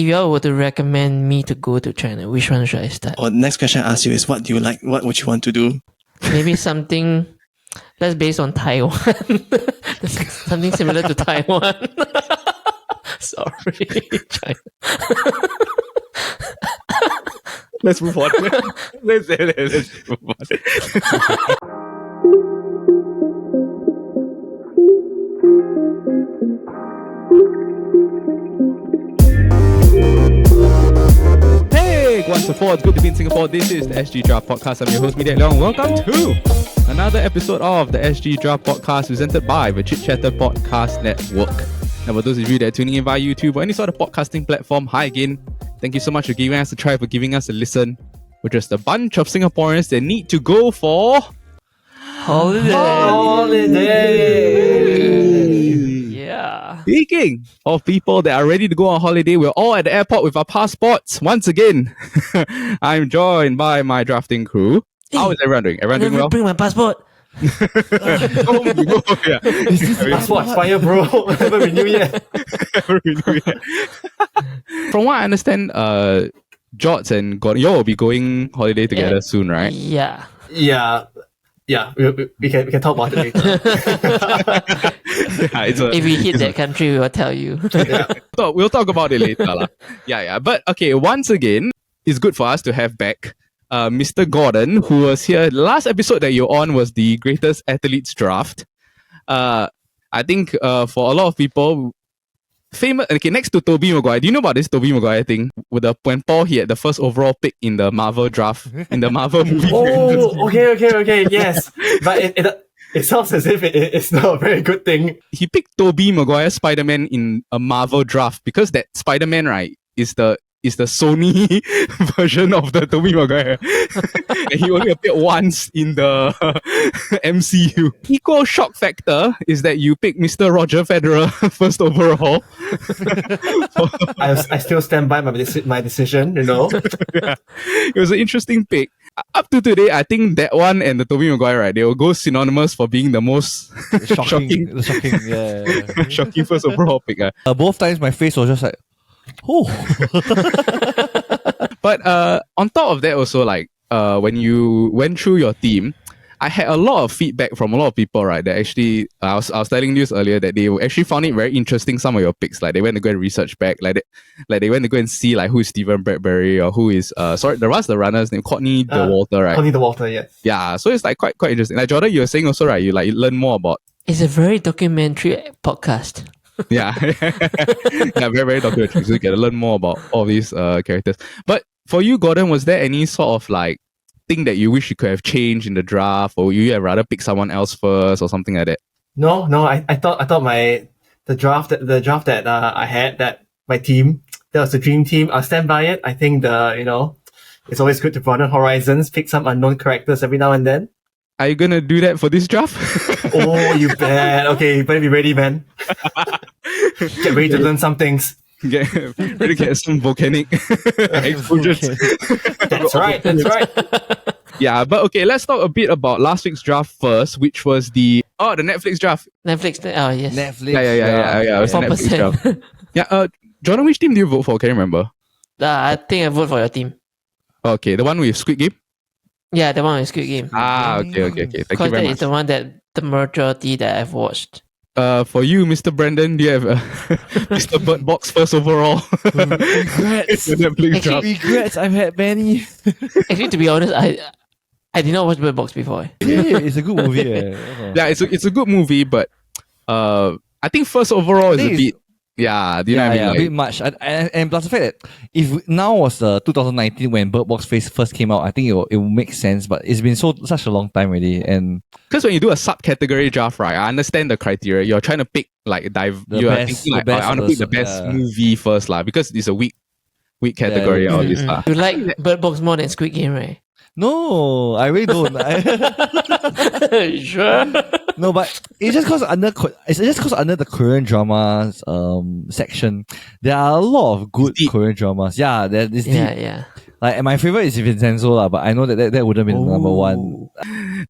if you all were to recommend me to go to China, which one should I start? Or next question I ask you is, what do you like? What would you want to do? Maybe something that's based on Taiwan. Something similar to Taiwan. Sorry, China. Let's move on. let's move on. Hey, what's the for? It's good to be in Singapore. This is the SG Draft Podcast. I'm your host, Media Leong. Welcome to another episode of the SG Draft Podcast presented by the Chit Podcast Network. And for those of you that are tuning in via YouTube or any sort of podcasting platform, hi again. Thank you so much for giving us a try, for giving us a listen. We're just a bunch of Singaporeans that need to go for holiday. Yeah. Speaking of people that are ready to go on holiday, we're all at the airport with our passports. Once again, I'm joined by my drafting crew. How is everyone doing? Everyone doing well? Bring my passport. Passport expired, bro. Haven't renewed yet. From what I understand, George and Gordon, you all will be going holiday together soon, right? Yeah. Yeah. We can talk about it later. If we hit that country, we will tell you. We'll talk about it later. Yeah. But okay, once again, it's good for us to have back Mr. Gordon, who was here. The last episode that you're on was the greatest athletes draft. I think for a lot of people, famous. Okay, next to Tobey Maguire. Do you know about this Tobey Maguire thing? When Paul he had the first overall pick in the Marvel draft in the Marvel movie. Oh, okay. Yes, but it sounds as if it's not a very good thing. He picked Tobey Maguire Spider-Man in a Marvel draft because that Spider-Man, right, is the Sony version of the Tobey Maguire. And he only appeared once in the MCU. Equal shock factor is that you pick Mr. Roger Federer first overall. I still stand by my decision, you know. Yeah. It was an interesting pick. Up to today, I think that one and the Tobey Maguire, right, they will go synonymous for being the most shocking first overall pick. Both times my face was just like, oh. But on top of that also, like when you went through your team, I had a lot of feedback from a lot of people, right, that actually I was telling you earlier that they actually found it very interesting, some of your picks. Like they went to go and research back, like they went to go and see like who is Stephen Bradbury or who is the runner's name, Courtney DeWalter, right? Courtney DeWalter, yes. Yeah, so it's like quite interesting. Like Jordan, you were saying also, right, you learn more about. It's a very documentary podcast. Yeah. Yeah, very, very documentary. So you get to learn more about all these characters. But for you, Gordon, was there any sort of like thing that you wish you could have changed in the draft, or you had rather pick someone else first or something like that? No, I thought the draft that I had, that my team, that was the dream team. I'll stand by it. I think it's always good to broaden horizons, pick some unknown characters every now and then. Are you gonna do that for this draft? Oh, you bet. Okay, you better be ready, man. Get ready to learn some things. Ready to get some volcanic explosions. That's right. Yeah, but okay, let's talk a bit about last week's draft first, which was the Netflix draft. Netflix. Oh, yes. Netflix. Yeah. It was the Netflix draft. Yeah. Jordan, which team do you vote for? Can you remember? I think I vote for your team. Okay, the one with Squid Game? Yeah, the one with Squid Game. Okay. Thank you very Because that much. is the one that the majority that I've watched. For you, Mr. Brandon, do you have Mr. Bird Box first overall? Regrets. Regrets. I've had many. Actually, to be honest, I did not watch Bird Box before. Yeah, it's a good movie. Yeah, it's a good movie, but I think first overall is a bit. Yeah, do you know what I mean? A bit much. And plus the fact that if now was 2019 when Bird Box first came out, I think it will make sense. But it's been such a long time already, and because when you do a subcategory draft, right, I understand the criteria. You're trying to pick like you are thinking like, I want to pick the best movie first, lah, because it's a weak category. All this lah. You like Bird Box more than Squid Game, right? No, I really don't. Sure. No, but it's just because under the Korean dramas section, there are a lot of good Korean dramas. Yeah, there's yeah. Like, and my favorite is Vincenzo lah, but I know that wouldn't be the number one.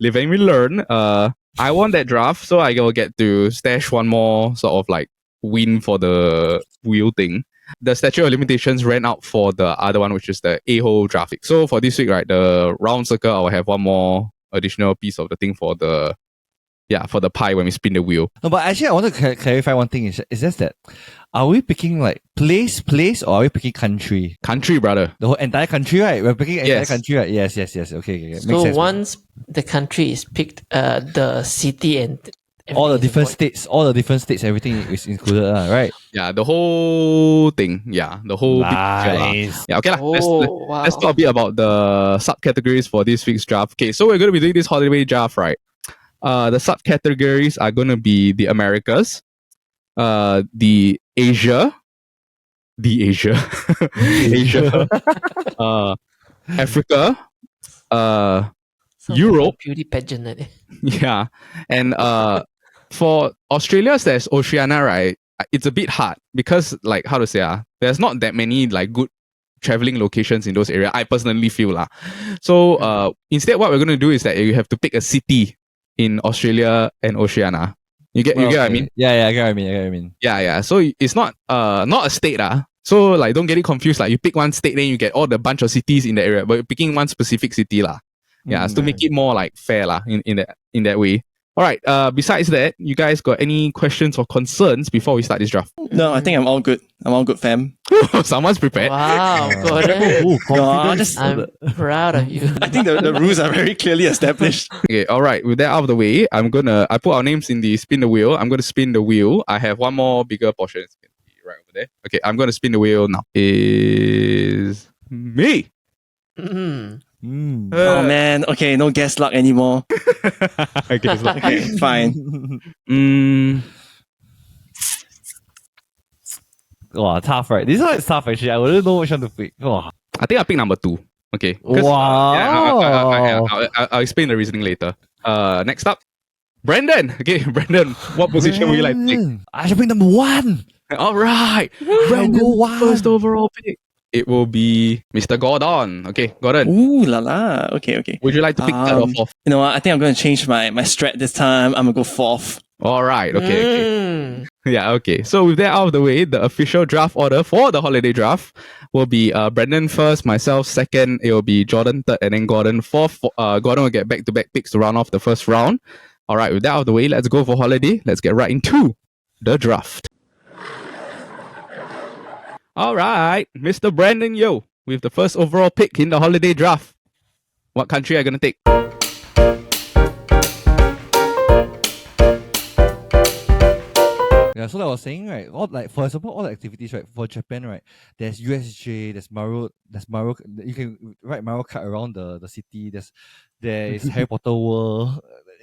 Live and we learn. I won that draft, so I will get to stash one more sort of like win for the wheel thing. the statute of limitations ran out for the other one, which is the a-hole draft. So for this week, right, the round circle, I'll have one more additional piece of the thing for the pie when we spin the wheel. No, but actually, I want to clarify one thing. Is just that, are we picking like place, or are we picking country? Country, brother. The whole entire country, right? We're picking entire Yes. country, right? Yes. Okay. Makes So sense. once the country is picked, the city and all the everything is different states, everything is included, right? Yeah, the whole thing. Yeah, the whole big picture lah. Nice. Yeah, okay lah. Oh, wow. Let's talk a bit about the subcategories for this week's draft. Okay, so we're going to be doing this holiday draft, right? The subcategories are going to be the Americas, the Asia, Asia, Africa, Sounds Europe. like a beauty pageant. Like that. yeah, and for Australia, there's Oceania, right? It's a bit hard because, like, how to say, there's not that many like good traveling locations in those areas. I personally feel lah. So instead, what we're going to do is that you have to pick a city in Australia and Oceania. You get what I mean? Yeah, I get what I mean. Yeah. So it's not a state So like don't get it confused. Like you pick one state, then you get all the bunch of cities in the area, but you're picking one specific city lah. Yeah, to make it more like fair lah in that way. All right. Besides that, you guys got any questions or concerns before we start this draft? No, I think I'm all good. I'm all good, fam. Someone's prepared. Wow, Gordon. Confidence. I'm proud of you. I think the rules are very clearly established. Okay, all right. With that out of the way, I put our names in the spin the wheel. I'm gonna spin the wheel. I have one more bigger portion. It's gonna be right over there. Okay, I'm gonna spin the wheel now. Is me. Mm. Oh man, okay, no guess luck anymore. Okay, so, Okay, fine. Wow, tough, right? This one is tough actually. I wouldn't know which one to pick. Wow. I think I pick number 2. Okay. 'Cause, Wow. I'll explain the reasoning later. Next up, Brandon. Okay, Brandon, what position would you like to take? I should pick number 1. All right, I'll Brandon, go 1. first overall pick. It will be Mr. Gordon. Okay, Gordon. Ooh la la. Okay. Would you like to pick third or fourth? You know what? I think I'm going to change my strat this time. I'm going to go fourth. All right. Okay. Mm. Yeah. Okay. So with that out of the way, the official draft order for the holiday draft will be Brandon first, myself second. It will be Jordan third, and then Gordon fourth. Gordon will get back-to-back picks to round off the first round. All right. With that out of the way, let's go for holiday. Let's get right into the draft. All right, Mr. Brandon Yo, with the first overall pick in the holiday draft. What country are you going to take? Yeah, so like I was saying, right, for example, all the activities, right, for Japan, right, there's USJ, there's Mario, you can ride Mario Kart around the city, there is Harry Potter World.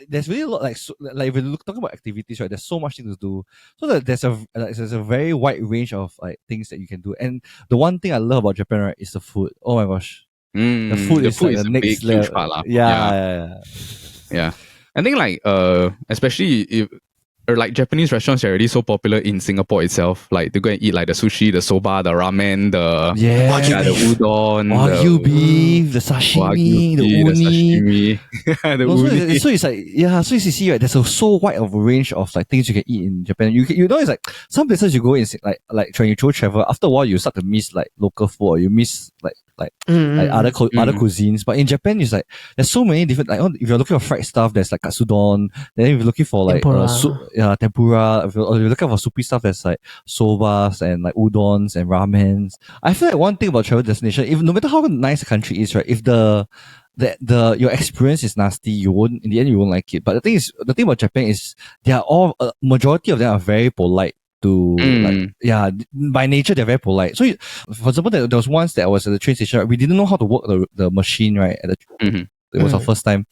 There's really a lot, like if you talk about activities, right, there's so much things to do. So that there's a very wide range of like things that you can do. And the one thing I love about Japan, right, is the food. Oh my gosh. The food is like the a next big, level. huge part lah. Yeah. I think like especially if like Japanese restaurants are already so popular in Singapore itself. Like to go and eat like the sushi, the soba, the ramen, the the udon, Wagyu beef, the sashimi, the uni. the uni. So it's like so you see, right, there's so wide of a range of like things you can eat in Japan. You know, it's like some places you go in, like when you travel, after a while you start to miss like local food, or you miss like other cuisines. But in Japan, it's like there's so many different, like if you're looking for fried stuff, there's like katsudon. Then if you're looking for like tempura, if you're looking for soupy stuff, there's like sobas and like udons and ramens. I feel like one thing about travel destination, no matter how nice a country is, right, if your experience is nasty, in the end you won't like it. But the thing about Japan is they are all majority of them are very polite. By nature they're very polite. So for example, there was once that I was at the train station, right, we didn't know how to work the machine, right, it was our first time.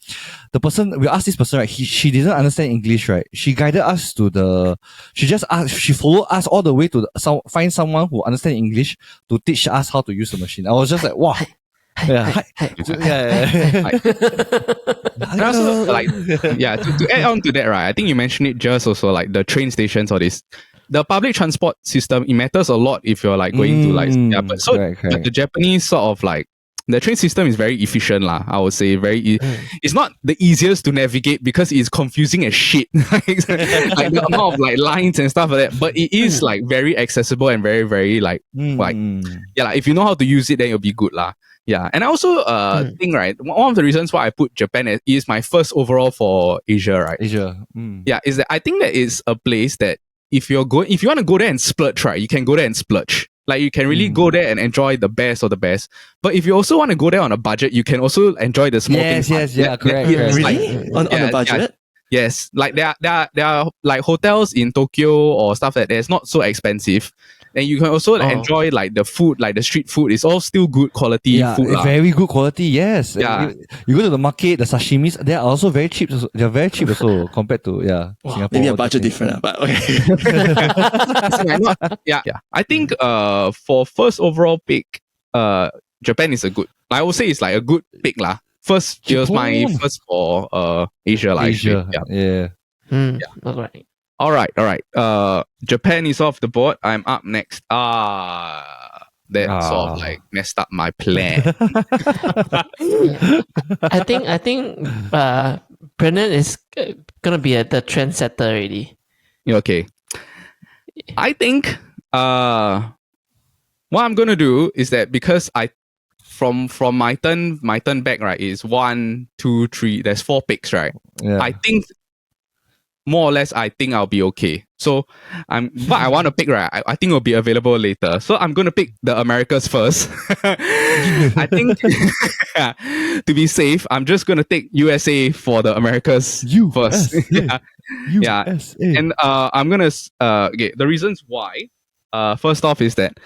The person, we asked this person, right, she didn't understand English, right, she guided us she followed us all the way to find someone who understands English to teach us how to use the machine. I was just like, wow. Yeah. And also, like, to add on to that, right, I think you mentioned it just also, like the train stations or this. The public transport system, it matters a lot if you're like going to like, but so correct. the Japanese sort of like the train system is very efficient lah. I would say it's not the easiest to navigate because it's confusing as shit. Like the amount of like lines and stuff like that. But it is like very accessible and very, very like if you know how to use it, then it'll be good lah. Yeah. And I also think, right, one of the reasons why I put Japan is my first overall for Asia, right? Asia. Yeah, is that I think that is a place that if you want to go there and splurge, right, you can go there and splurge. Like you can really go there and enjoy the best of the best. But if you also want to go there on a budget, you can also enjoy the small things. Correct. Really? On a budget? Yes. Like there are like hotels in Tokyo or stuff like that. It's not so expensive. And you can also enjoy like the food, like the street food. It's all still good quality food. Very good quality, yes. Yeah. You go to the market, the sashimis, they are also very cheap. They're very cheap also compared to Singapore. Maybe a budget different, but okay. I think for first overall pick, Japan is a good. I would say it's like a good pick lah. First, it was my first for Asia lah. Asia, yeah. All right. Japan is off the board. I'm up next. That sort of like messed up my plan. I think Brennan is gonna be the trendsetter already. Okay. I think what I'm gonna do is that because from my turn back, right, is 1, 2, 3. There's 4 picks, right? Yeah. I think more or less, I think I'll be okay. So what I want to pick, right, I think will be available later. So I'm going to pick the Americas first. I think to be safe, I'm just going to take USA for the Americas first. USA. And I'm going to, the reasons why, first off is that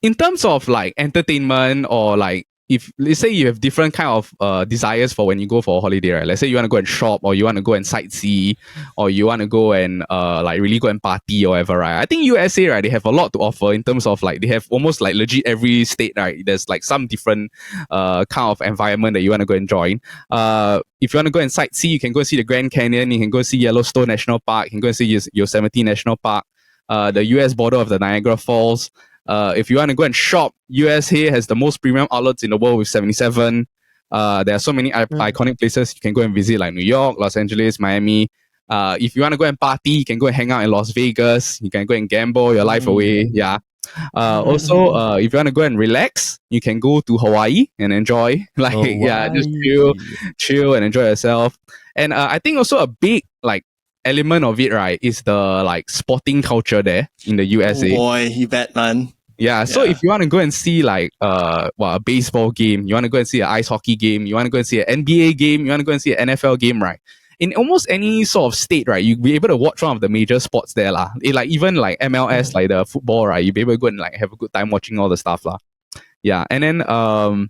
in terms of like entertainment or like, if let's say you have different kind of desires for when you go for a holiday, right? Let's say you want to go and shop, or you want to go and sightsee, or you want to go and like really go and party or whatever, right? I think USA, right, they have a lot to offer in terms of like they have almost like legit every state, right? There's like some different kind of environment that you want to go and join. If you want to go and sightsee, you can go see the Grand Canyon, you can go see Yellowstone National Park, you can go and see Yosemite National Park, the US border of the Niagara Falls. If you want to go and shop, USA has the most premium outlets in the world with 77. There are so many iconic places you can go and visit, like New York, Los Angeles, Miami. If you want to go and party, you can go and hang out in Las Vegas. You can go and gamble your life away. Yeah. Also, if you want to go and relax, you can go to Hawaii and enjoy. Just chill and enjoy yourself. And I think also a big like element of it, right, is the like sporting culture there in the USA. Oh boy, you bet, man. Yeah, so if you want to go and see like a baseball game, you want to go and see an ice hockey game, you want to go and see an NBA game, you want to go and see an NFL game, right? In almost any sort of state, right, you'll be able to watch one of the major sports there, lah. Like even like MLS, like the football, right, you'll be able to go and like have a good time watching all the stuff, lah. Yeah, and then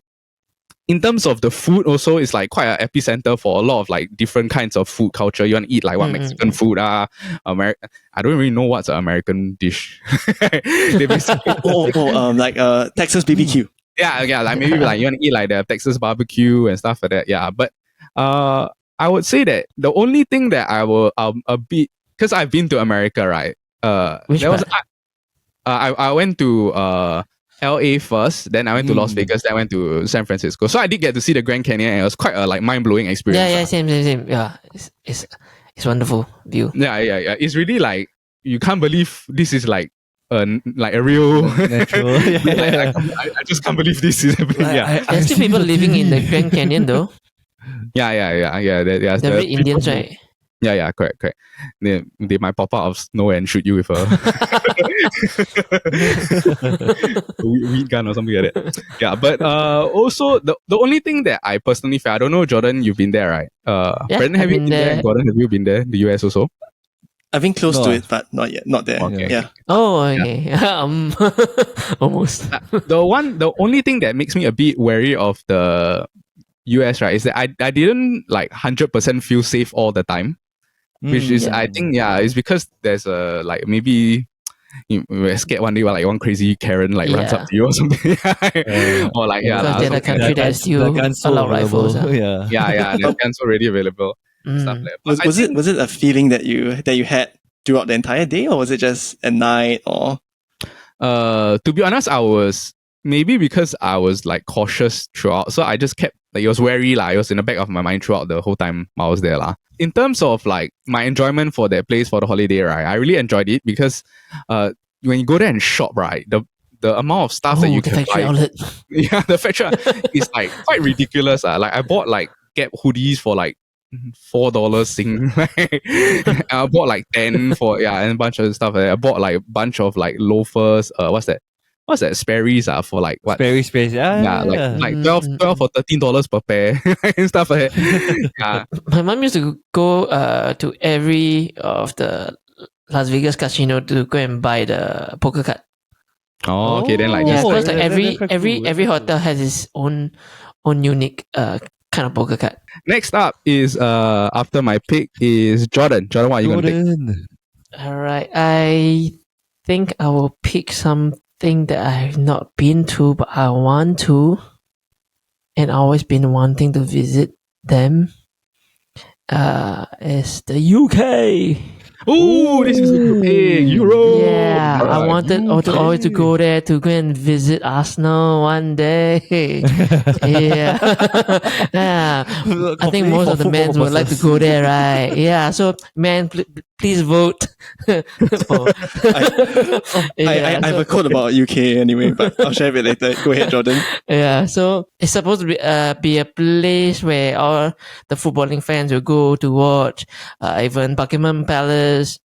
in terms of the food also, it's like quite an epicenter for a lot of like different kinds of food culture. You want to eat like what Mexican food, I don't really know what's an American dish. They basically like Texas BBQ. Yeah, like maybe like you want to eat like the Texas barbecue and stuff like that. Yeah, but I would say that the only thing that I will a bit, because I've been to America, right? I went to LA first, then I went to Las Vegas, then I went to San Francisco. So I did get to see the Grand Canyon, and it was quite a like mind-blowing experience. Yeah, same. Yeah, it's wonderful view. Yeah. It's really like you can't believe this is like a real natural. I just can't believe this is happening. There's still people living in the Grand Canyon though. Yeah. They're very Indians, right? Yeah, correct. They might pop out of nowhere and shoot you with a weed gun or something like that. Yeah, but also the only thing that I personally felt, I don't know, Jordan, you've been there, right? Brendan, have you been there? Gordon, have you been there? The US also? I've been close to it, but not yet. Not there. Okay. Yeah. Oh, okay. Almost. The only thing that makes me a bit wary of the US, right, is that I didn't like 100% feel safe all the time. Which is, I think, it's because there's a, like, maybe you're scared one day while, like, one crazy Karen, like, runs up to you or something. Or, like, because they're the country that's still allow rifles. Yeah, the guns already available. Stuff like that. Was it a feeling that you had throughout the entire day, or was it just at night, or? To be honest, I was maybe because I was like cautious throughout, so I just kept like it was wary lah. It was in the back of my mind throughout the whole time I was there lah. In terms of like my enjoyment for that place for the holiday, right, I really enjoyed it because when you go there and shop, right, the amount of stuff that you the can factory buy, outlet. yeah, the factory is like quite ridiculous. Like I bought like Gap hoodies for like $4 Sing. I bought like 10 for and a bunch of stuff. I bought like a bunch of like loafers. What's that? Sperry's for like what? Very space. Yeah, like 12 or $13 per pair and stuff like that. Yeah. My mom used to go to every of the Las Vegas casino to go and buy the poker card. Oh, okay. Then like Yeah, just because like, like that's quite every cool. every hotel has its own unique kind of poker card. next up is after my pick is Jordan. Jordan, what are you gonna pick? Jordan. All right, I think I will pick something that I have not been to, but I want to, and always been wanting to visit them. Is the UK. Oh, this is a good pick. Europe. Yeah, I Alright. wanted to always to go there to go and visit Arsenal one day. Yeah, yeah. I think most of the men would like to go there, right? Yeah. So, man, please vote. for- I have a quote about UK anyway, but I'll share it later. Go ahead, Jordan. Yeah, so it's supposed to be a place where all the footballing fans will go to watch, even Buckingham Palace,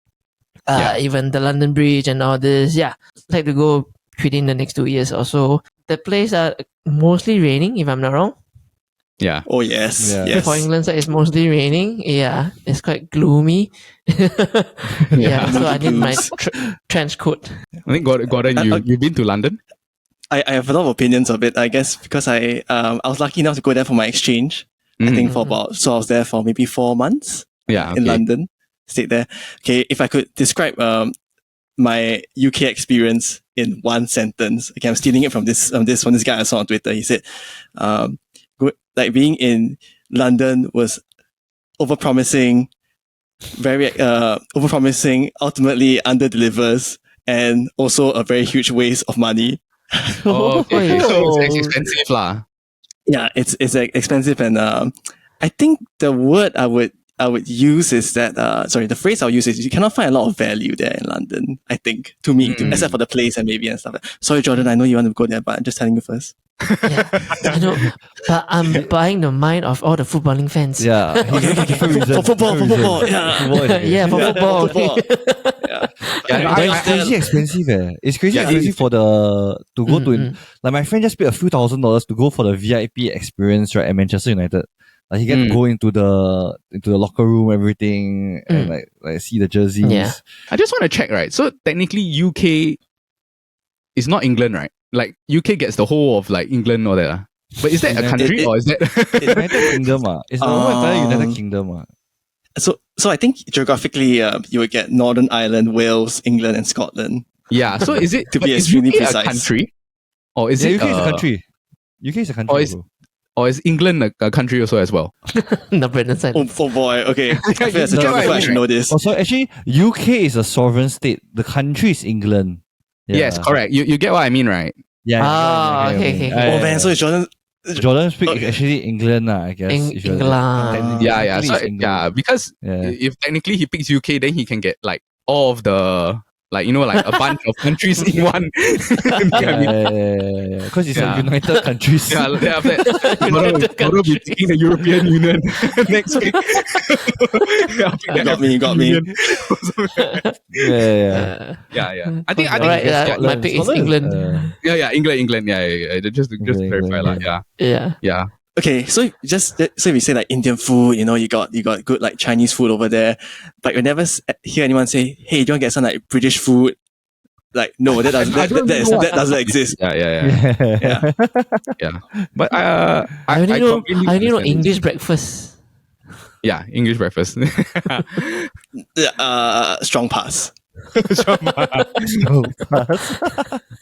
even the London Bridge and all this. Yeah, like to go within the next 2 years or so. The place are mostly raining, if I'm not wrong. Yeah. Oh yes, Yeah. yes. For England side, it's mostly raining. Yeah, it's quite gloomy. Yeah, so I need my trench coat. I think Gordon, you've been to London? I have a lot of opinions of it. I guess because I was lucky enough to go there for my exchange. I think for I was there for maybe 4 months Yeah. in London. Stayed there. Okay, if I could describe my UK experience in one sentence. Okay, I'm stealing it from this guy I saw on Twitter. He said, like being in London was overpromising, very overpromising, ultimately underdelivers, and also a very huge waste of money. Oh, okay. So it's expensive lah. Yeah, it's expensive, and I think the word I would use is that the phrase I'll use is you cannot find a lot of value there in London. I think to me, except for the place and maybe and stuff. Sorry, Jordan, I know you want to go there, but I'm just telling you first. Yeah, I know, but I'm buying the mind of all the footballing fans. Yeah. For football, yeah. Yeah, for football. Yeah. Yeah, But it's crazy expensive. It's crazy Yeah, expensive for to go to like my friend just paid a few $1,000s to go for the VIP experience right at Manchester United. Like he get to go into the locker room, everything, and like see the jerseys. Yeah. I just want to check, right? So technically UK is not England, right? Like UK gets the whole of like England or that. But is that a country or is that United Kingdom. It's the whole entire United Kingdom. So I think geographically, you would get Northern Ireland, Wales, England, and Scotland. Yeah, so is it To be is extremely UK a precise. country? Or is Yeah, it UK is a country. UK is a country. Or is- bro. Or is England a country also as well? The Brendan side. Oh boy, okay. I feel as a No, geographer, I right. should know this. Also, actually, UK is a sovereign state. The country is England. Yeah. Yes, correct. You get what I mean, right? Yeah. Ah, okay. Oh man, so it's Jordan. Jordan speak actually England, I guess. if you're- England. technically- Yeah. technically So it's England. because Yeah. if technically he picks UK, then he can get like all of the like a bunch of countries in one. Yeah. Because it's a united countries. Yeah, then after that, Gordon will be taking the European Union next week. You got me. Yeah. Yeah. I think Alright, yeah, my pick is England. England. Yeah. Just to clarify, like, Yeah. yeah. Okay, so if you say like Indian food, you got good like Chinese food over there, but you never hear anyone say, "Hey, do you want to get some like British food?" Like, no, that doesn't exist. Yeah. But I only know understand. English breakfast. Yeah, English breakfast. Strong pass.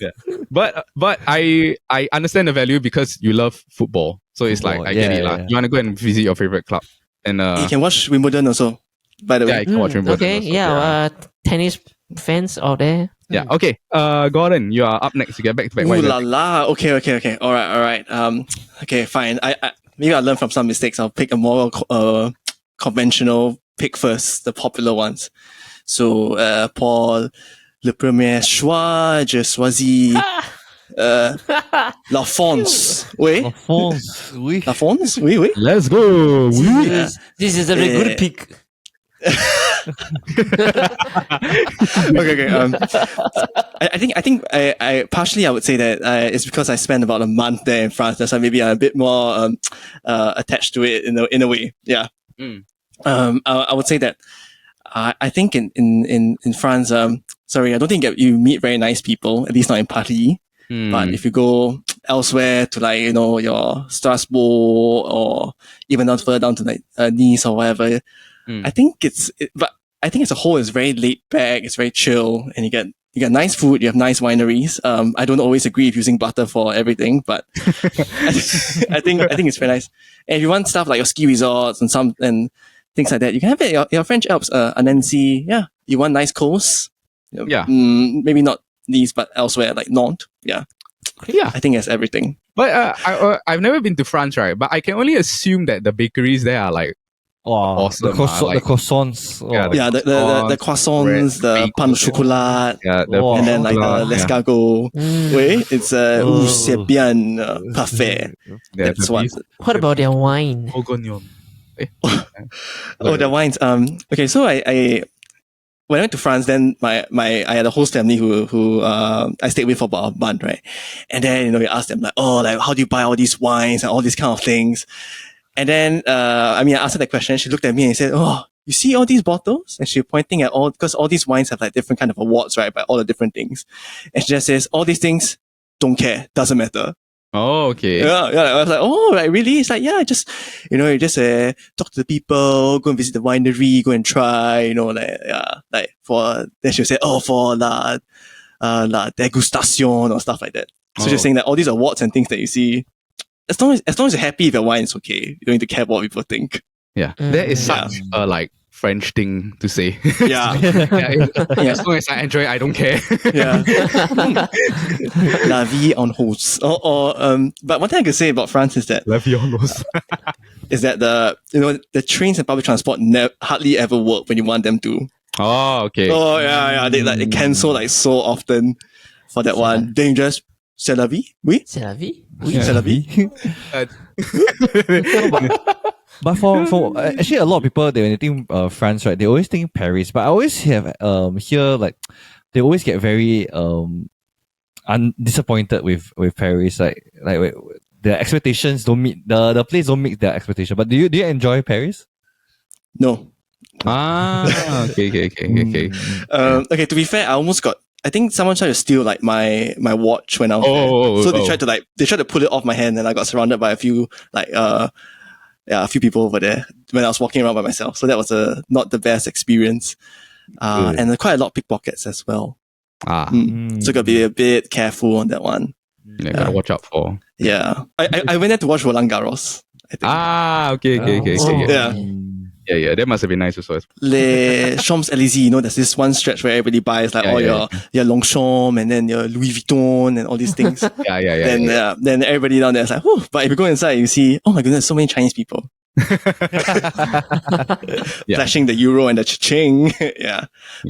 Yeah. But I understand the value because you love football. So it's like Football, I get it. yeah, Lah. yeah. You want to go and visit your favorite club. And You can watch Wimbledon also, by the yeah, way. you can watch Wimbledon Okay, also, yeah. Tennis fans out there. Yeah. Okay. Gordon, you are up next. You get back to back. Ooh la la. Okay. All right. Okay, fine. I maybe I'll learn from some mistakes. I'll pick a more conventional pick first, the popular ones. So, Paul, le premier choix, je choisis La France. Oui. La France, oui. La France. Oui, oui. Let's go. This is a very good pick. Okay. I think I partially I would say that it's because I spent about a month there in France. So maybe I'm a bit more attached to it in a way. Yeah. I would say that I think in France. Sorry, I don't think you meet very nice people. At least not in Paris. But if you go elsewhere to like your Strasbourg or even further down to like Nice or whatever, I think but I think as a whole it's very laid back. It's very chill, and you get nice food. You have nice wineries. I don't always agree with using butter for everything, but I think it's very nice. And if you want stuff like your ski resorts and things like that, you can have it. Your French Alps, Annecy. Yeah, you want nice coasts. Yeah. Maybe not these, but elsewhere like Nantes. Yeah. I think it's everything. But I've never been to France, right? But I can only assume that the bakeries there are like awesome. The croissants. The croissants, the pain au chocolat, and then like the l'escargot. It's c'est bien parfait. That's what. What about their wine? The wines. Okay, so I when I went to France, then I had a host family who I stayed with for about a month, right? And then you ask them like, how do you buy all these wines and all these kind of things? And then I asked her that question. She looked at me and said, you see all these bottles? And she was pointing at because all these wines have like different kind of awards, right? By all the different things. And she just says, all these things, don't care, doesn't matter. Oh, okay. Yeah. I was like, like really? It's like, yeah, just, you just talk to the people, go and visit the winery, go and try, then she'll say, for la degustation or stuff like that. So she's saying that all these awards and things that you see, as long as you're happy with your wine, it's okay. You don't need to care what people think. Yeah. That is such a like French thing to say. Yeah. As long as I enjoy it, I don't care. Yeah. La vie en rose. But one thing I could say about France is that La vie en rose. is that the trains and public transport hardly ever work when you want them to. Oh, okay. Oh yeah. They cancel like so often for that one. Then you just c'est la vie? Oui? C'est la vie? Oui, c'est la vie. But for actually a lot of people when they think France, right, they always think Paris. But I always have here like they always get very disappointed with Paris. Like the expectations don't meet the place don't meet their expectation. But do you enjoy Paris? No. Okay. Okay, to be fair, I think someone tried to steal like my watch when I was there. So they tried to pull it off my hand, and I got surrounded by a few a few people over there when I was walking around by myself. So that was not the best experience. And quite a lot of pickpockets as well. So gotta be a bit careful on that one. Yeah, gotta watch out for. Yeah. I went there to watch Roland Garros, I think. Okay. Yeah, that must have been nice as well. Les Champs-Élysées, there's this one stretch where everybody buys like your Longchamp and then your Louis Vuitton and all these things. Then everybody down there is like, whew. But if you go inside, you see, oh my goodness, so many Chinese people. Flashing the euro and the cha-ching.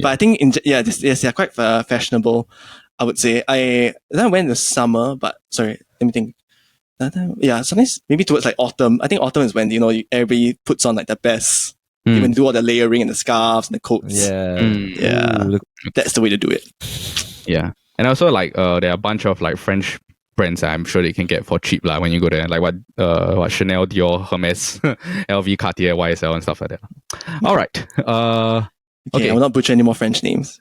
But I think they're quite fashionable, I would say. I went in the summer, but sorry, let me think. Sometimes maybe towards like autumn. I think autumn is when everybody puts on like the best. Even do all the layering and the scarves and the coats. That's the way to do it. Yeah, and also like there are a bunch of like French brands I'm sure they can get for cheap when you go there. Like what Chanel, Dior, Hermes, LV, Cartier, YSL and stuff like that. All right. Okay, I will not butcher any more French names.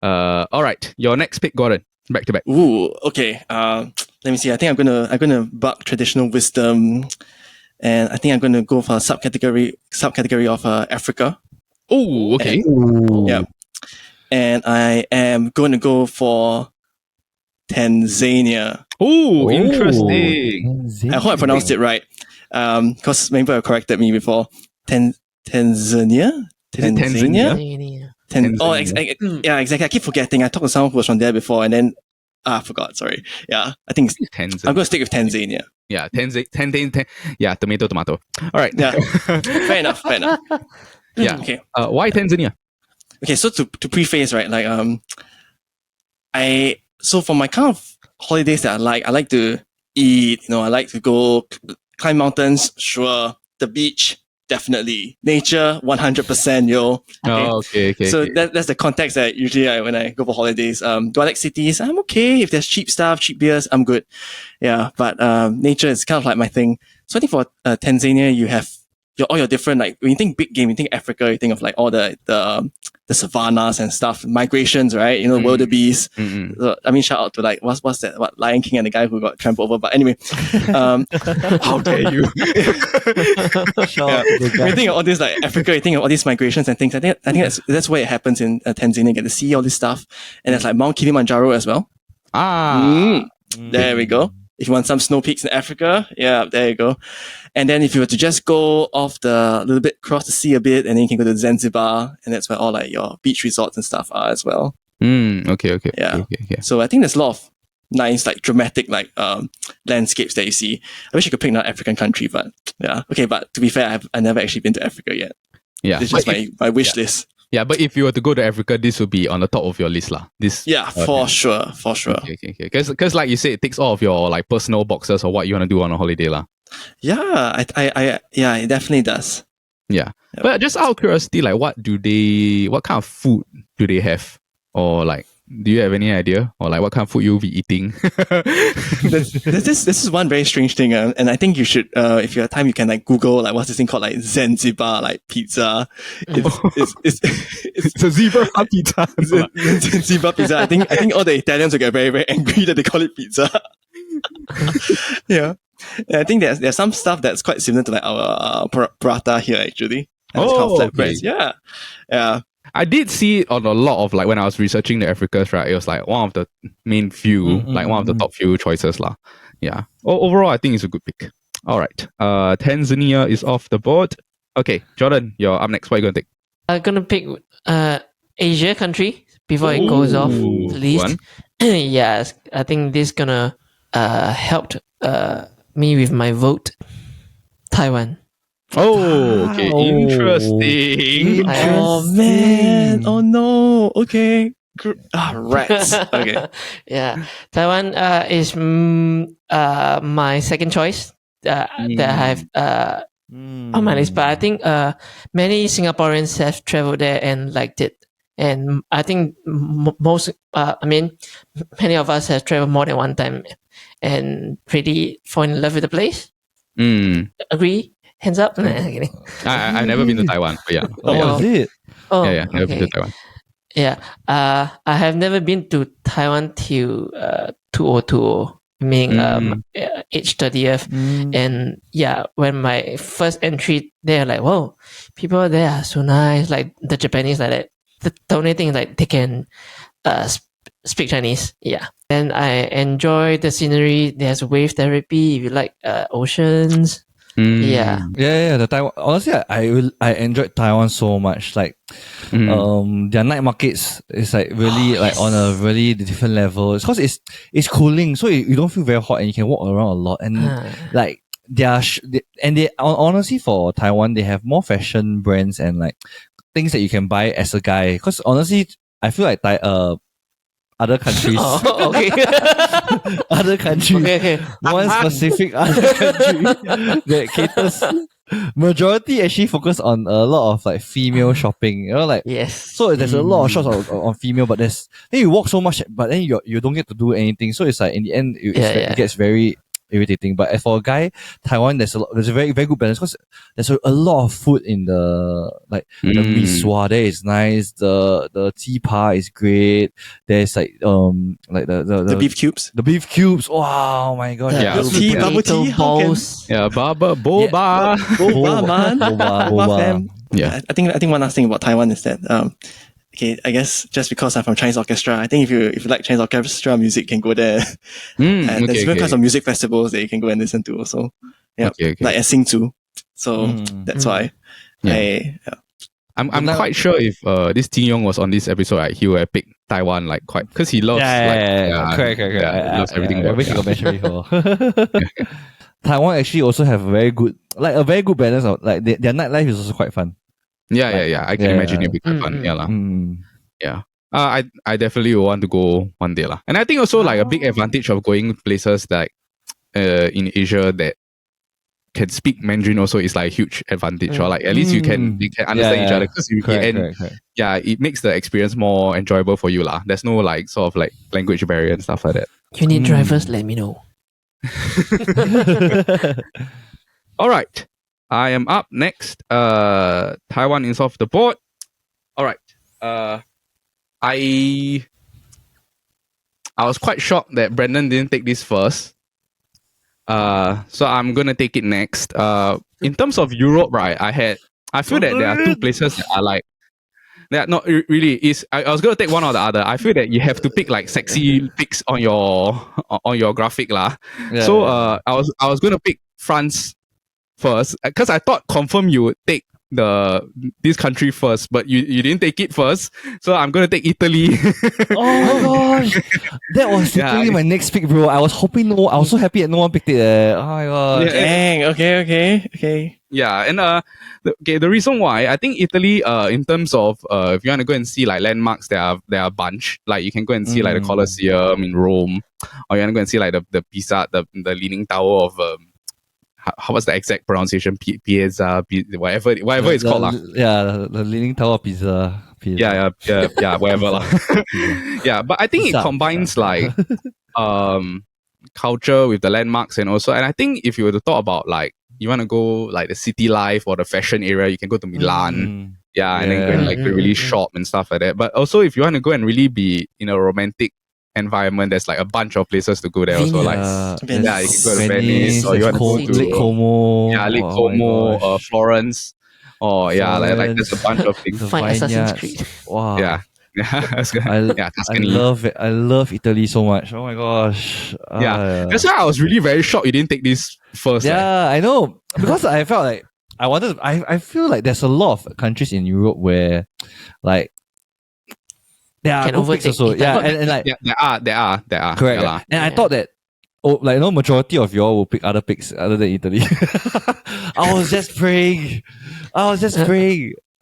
All right. Your next pick, Gordon. Back to back. Ooh, okay. Let me see. I think I'm gonna buck traditional wisdom, and I think I'm gonna go for a subcategory of Africa. Oh, okay. Yeah, and I am going to go for Tanzania. Oh, interesting. I hope I pronounced it right. Because maybe you corrected me before. Tanzania. Yeah, exactly. I keep forgetting. I talked to someone who was from there before, and then I forgot. Sorry. Yeah, I think Tanzania. I'm going to stick with Tanzania. Yeah, yeah, tomato. All right. Yeah, fair enough. Yeah. Okay. Why Tanzania? Okay. So to preface, right? Like so for my kind of holidays that I like to eat. I like to go climb mountains. Sure. The beach. Definitely. Nature, 100%, yo. Oh, okay. So that's the context that usually when I go for holidays. Do I like cities? I'm okay. If there's cheap stuff, cheap beers, I'm good. Yeah, but nature is kind of like my thing. So I think for Tanzania, you have all your different, like, when you think big game, you think Africa, you think of like all the savannas and stuff, migrations, right? Wildebeest. So, I mean, shout out to like what's that? What, Lion King and the guy who got trampled over. But anyway, how dare you? When you think of all this like Africa, you think of all these migrations and things. I think that's where it happens in Tanzania. You get to see all this stuff, and there's like Mount Kilimanjaro as well. There we go. If you want some snow peaks in Africa, yeah, there you go. And then if you were to just go off a little bit, cross the sea a bit, and then you can go to Zanzibar, and that's where all like your beach resorts and stuff are as well. Okay. Yeah. Okay. So I think there's a lot of nice, like dramatic, like landscapes that you see. I wish I could pick another African country, but yeah. Okay, but to be fair, I've never actually been to Africa yet. Yeah. It's just my wish list. Yeah, but if you were to go to Africa, this would be on the top of your list, lah. For sure. Okay. Because like you said, it takes all of your like personal boxes or what you want to do on a holiday, lah. Yeah, it definitely does. Yeah. Yep. But just out of curiosity, like what kind of food do they have? Or like, do you have any idea? Or like what kind of food you'll be eating? This is one very strange thing, and I think you should, if you have time, you can like Google like what's this thing called, like Zanzibar like pizza. It's a zebra pizza. Zanzibar pizza. I think all the Italians will get very, very angry that they call it pizza. Yeah, and I think there's some stuff that's quite similar to like our paratha here actually. It's kind of flatbreads. Okay. Yeah. I did see it on a lot of like when I was researching the Africas, right? It was like one of the main few, like one of the top few choices, lah. Yeah. Overall, I think it's a good pick. All right. Tanzania is off the board. Okay, Jordan, you're up next. What are you gonna take? I'm gonna pick Asia country before it goes off the list. Yes, I think this gonna help me with my vote. Taiwan. Oh, okay. Interesting. Oh man. Oh no. Okay. Rats. Okay. Yeah, Taiwan is my second choice that I have on my list. But I think many Singaporeans have traveled there and liked it, and I think many of us have traveled more than one time and really fall in love with the place. Agree? Hands up. I've never been to Taiwan, but yeah. Is it? Oh, yeah, never been to Taiwan. Yeah. I have never been to Taiwan till 2020, meaning age 30th. And yeah, when my first entry there, like, whoa, people there are so nice. Like the Japanese, like that. The only thing is like they can speak Chinese. Yeah. And I enjoy the scenery. There's wave therapy if you like oceans. Yeah. The Taiwan. Honestly, I enjoyed Taiwan so much. Like, their night markets is like really like on a really different level. It's because it's cooling, so you don't feel very hot and you can walk around a lot. And like they honestly for Taiwan, they have more fashion brands and like things that you can buy as a guy. Because honestly, I feel like other countries. Other countries. Okay. One specific other country that caters. Majority actually focus on a lot of like female shopping. Like yes. So there's a lot of shots on female, but then you walk so much, but then you don't get to do anything. So it's like in the end it gets very irritating. But as for a guy, Taiwan there's a very, very good balance because there's a lot of food in the the mee sua there is nice, the tea pa is great, there's like the beef cubes. The beef cubes. Wow, my god. Bubble tea, balls. Boba. Boba, man. Boba. Fam. Yeah. I think one last thing about Taiwan is that okay, I guess just because I'm from Chinese orchestra, I think if you like Chinese orchestra music, you can go there. And there's different kinds of music festivals that you can go and listen to also. Yeah, like at Sing too. So that's why I'm Now- quite sure if this Ting Yong was on this episode, right, he would have picked Taiwan like quite because he loves Correct. he loves everything about Everything it. I mentioned before. Taiwan actually also have a very good balance of like their nightlife is also quite fun. Yeah. I can Yeah. imagine it'd be quite fun. Yeah, lah. Mm. Yeah. I definitely will want to go one day, lah. And I think also like a big advantage of going places like in Asia that can speak Mandarin also is like a huge advantage, or like at least you can understand each other, because Correct. it makes the experience more enjoyable for you, lah. There's no like sort of like language barrier and stuff like that. You need drivers, let me know. All right, I am up next. Taiwan is off the board. All right. I was quite shocked that Brandon didn't take this first. So I'm gonna take it next. In terms of Europe, right? I feel that there are two places that are like, they are not really. I was gonna take one or the other. I feel that you have to pick like sexy pics on your graphic, lah. So I was gonna pick France first, because I thought confirm you would take this country first, but you didn't take it first, so I'm gonna take Italy. Oh my gosh, that was literally my next pick, bro. I was so happy that no one picked it. Oh my gosh. Dang. Okay. Yeah, and the reason why I think Italy, in terms of if you want to go and see like landmarks, there are a bunch. Like you can go and see like the Colosseum in Rome, or you want to go and see like the Pisa, the Leaning Tower of how was the exact pronunciation? Piazza, whatever it's called, lah. Yeah, the Leaning Tower Pizza. Yeah, whatever, lah. Yeah, but I think it combines like culture with the landmarks, and I think if you were to talk about like you want to go like the city life or the fashion area, you can go to Milan. And then go and like really shop and stuff like that. But also if you want to go and really be in a romantic environment, there's like a bunch of places to go there. Also, like you can go to Venice, or you want to go to Lake Como. Lake Como, Florence. Oh yeah, like there's a bunch of things. Find Assassin's Creed. Wow. Yeah. Tuscany. I love Italy so much. Oh my gosh. That's why I was really very shocked you didn't take this first. Yeah, I know, because I felt like I feel like there's a lot of countries in Europe where like there are Can overtake also. Italy. Yeah, and like there are. correct. Yeah, and I thought that majority of y'all will pick other picks other than Italy. I was just praying.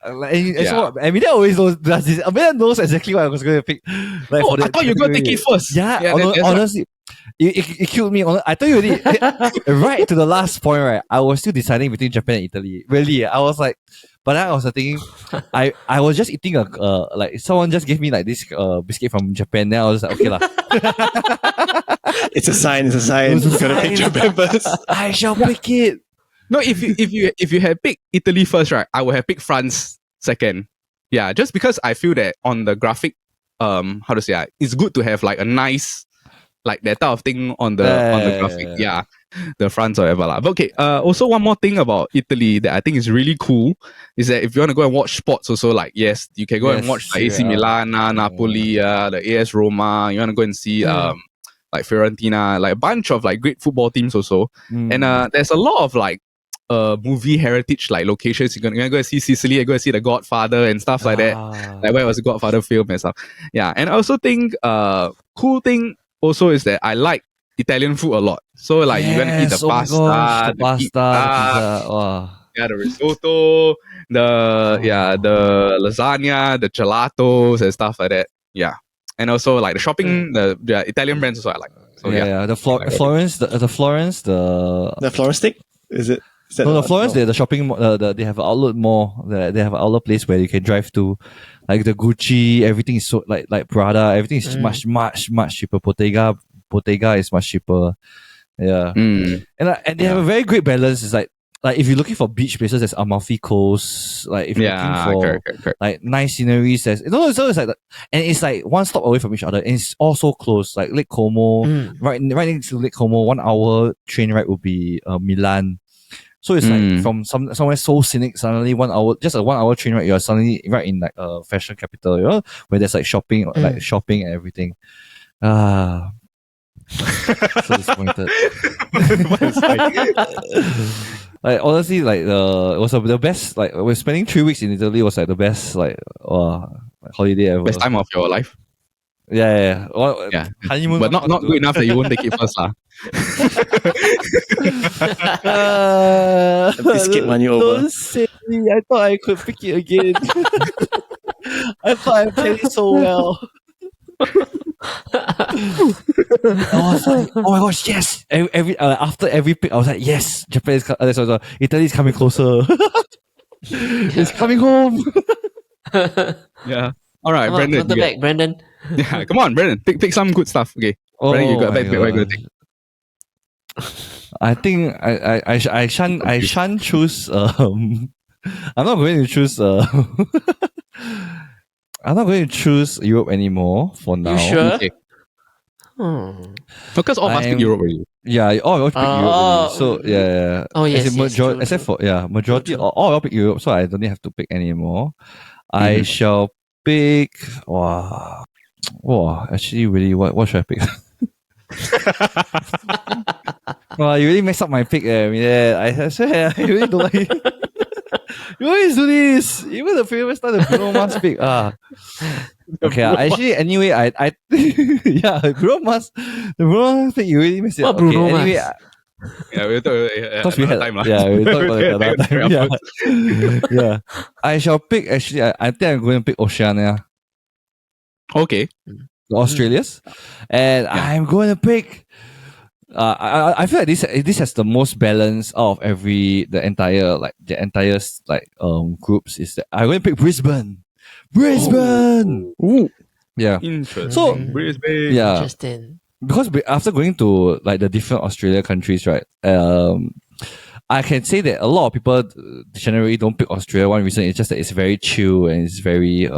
Amelia always knows this. Amelia knows exactly what I was going to pick. Like, I thought you were going to take it first. Yeah, honestly, it killed me. I told you already, right to the last point, right? I was still deciding between Japan and Italy. Really, I was like, but then I was thinking, I was just eating like someone just gave me like this biscuit from Japan. Then I was like, okay lah. It's a sign. You gotta pick Japan first. I shall pick it. No, if you had picked Italy first, right, I would have picked France second. Yeah, just because I feel that on the graphic, how to say, it's good to have like a nice, like that type of thing on the graphic. Yeah, the France or whatever lah. But okay, also one more thing about Italy that I think is really cool is that if you want to go and watch sports, also like yes, you can go and watch like AC Milan, Napoli, the AS Roma. You want to go and see like Fiorentina, like a bunch of like great football teams also. And there's a lot of like movie heritage like locations. You're gonna go and see Sicily, you're gonna see The Godfather and stuff like that. Like where was the Godfather film and stuff. Yeah, and I also think cool thing also is that I like Italian food a lot. So like you're gonna eat the pasta, the pizza. Wow. Yeah, the risotto, the lasagna, the gelatos and stuff like that. Yeah. And also like the shopping, the Italian brands also I like. So the Florence, the Florence stick? Is it? No, the Florence, the shopping, they have an outlet mall. They have an outlet place where you can drive to, like the Gucci. Everything is so like Prada. Everything is much cheaper. Bottega is much cheaper. Yeah, and they have a very great balance. It's like if you're looking for beach places, there's Amalfi Coast. Like if you're looking for like nice sceneries, there's it's like and it's like one stop away from each other, and it's all so close. Like Lake Como, right next to Lake Como, 1 hour train ride would be Milan. So it's like from somewhere so scenic, suddenly 1 hour, just a 1 hour train ride, you're suddenly right in like a fashion capital, you know, where there's like shopping and everything. So disappointed. Like honestly, like it was the best. Like we're spending 3 weeks in Italy was like the best holiday ever. Best time of your life. Yeah. Well, Yeah. honeymoon, But not good enough that you won't take it first, lah. Biscuit money over. Don't say me. I thought I could pick it again. I thought I played it so well. I was like, oh my gosh, yes! After every pick, I was like, yes, Japan is Italy is coming closer. It's coming home. Yeah. All right, Come on, Brandon. counter back, Brandon. Yeah, come on, Brandon. Pick some good stuff. Okay. Brandon, you got my back. What are you gonna gosh. take? I think I shan't choose. I'm not going to choose. I'm not going to choose Europe anymore for now. You sure? Okay. Because all of us pick Europe already. Yeah, all of us pick Europe already. So yeah. Oh yes, As in true, except true. for majority True. all of us pick Europe, so I don't have to pick anymore. I shall pick. Wow. Actually, really, what should I pick? Wow, you really messed up my pick. I swear, I really don't like it. You always do this. Even the previous time, the Bruno Mars pick. Okay, actually, anyway, I yeah, Bruno Mars, the Bruno Mars pick, you really messed it up. What Bruno Okay, anyway, Mars? Yeah, we'll talk because we had time, lah. yeah, we talked about it another time. Yeah, Afterwards. yeah. I shall pick. Actually, I think I'm going to pick Oceania, Okay. the Australias, and I'm going to pick. I feel like this has the most balance out of the entire groups. Is that I'm going to pick Brisbane. Ooh. Yeah. Interesting. So Brisbane. yeah, Interesting. because after going to like the different Australia countries, right? I can say that a lot of people generally don't pick Australia. One reason is just that it's very chill and it's very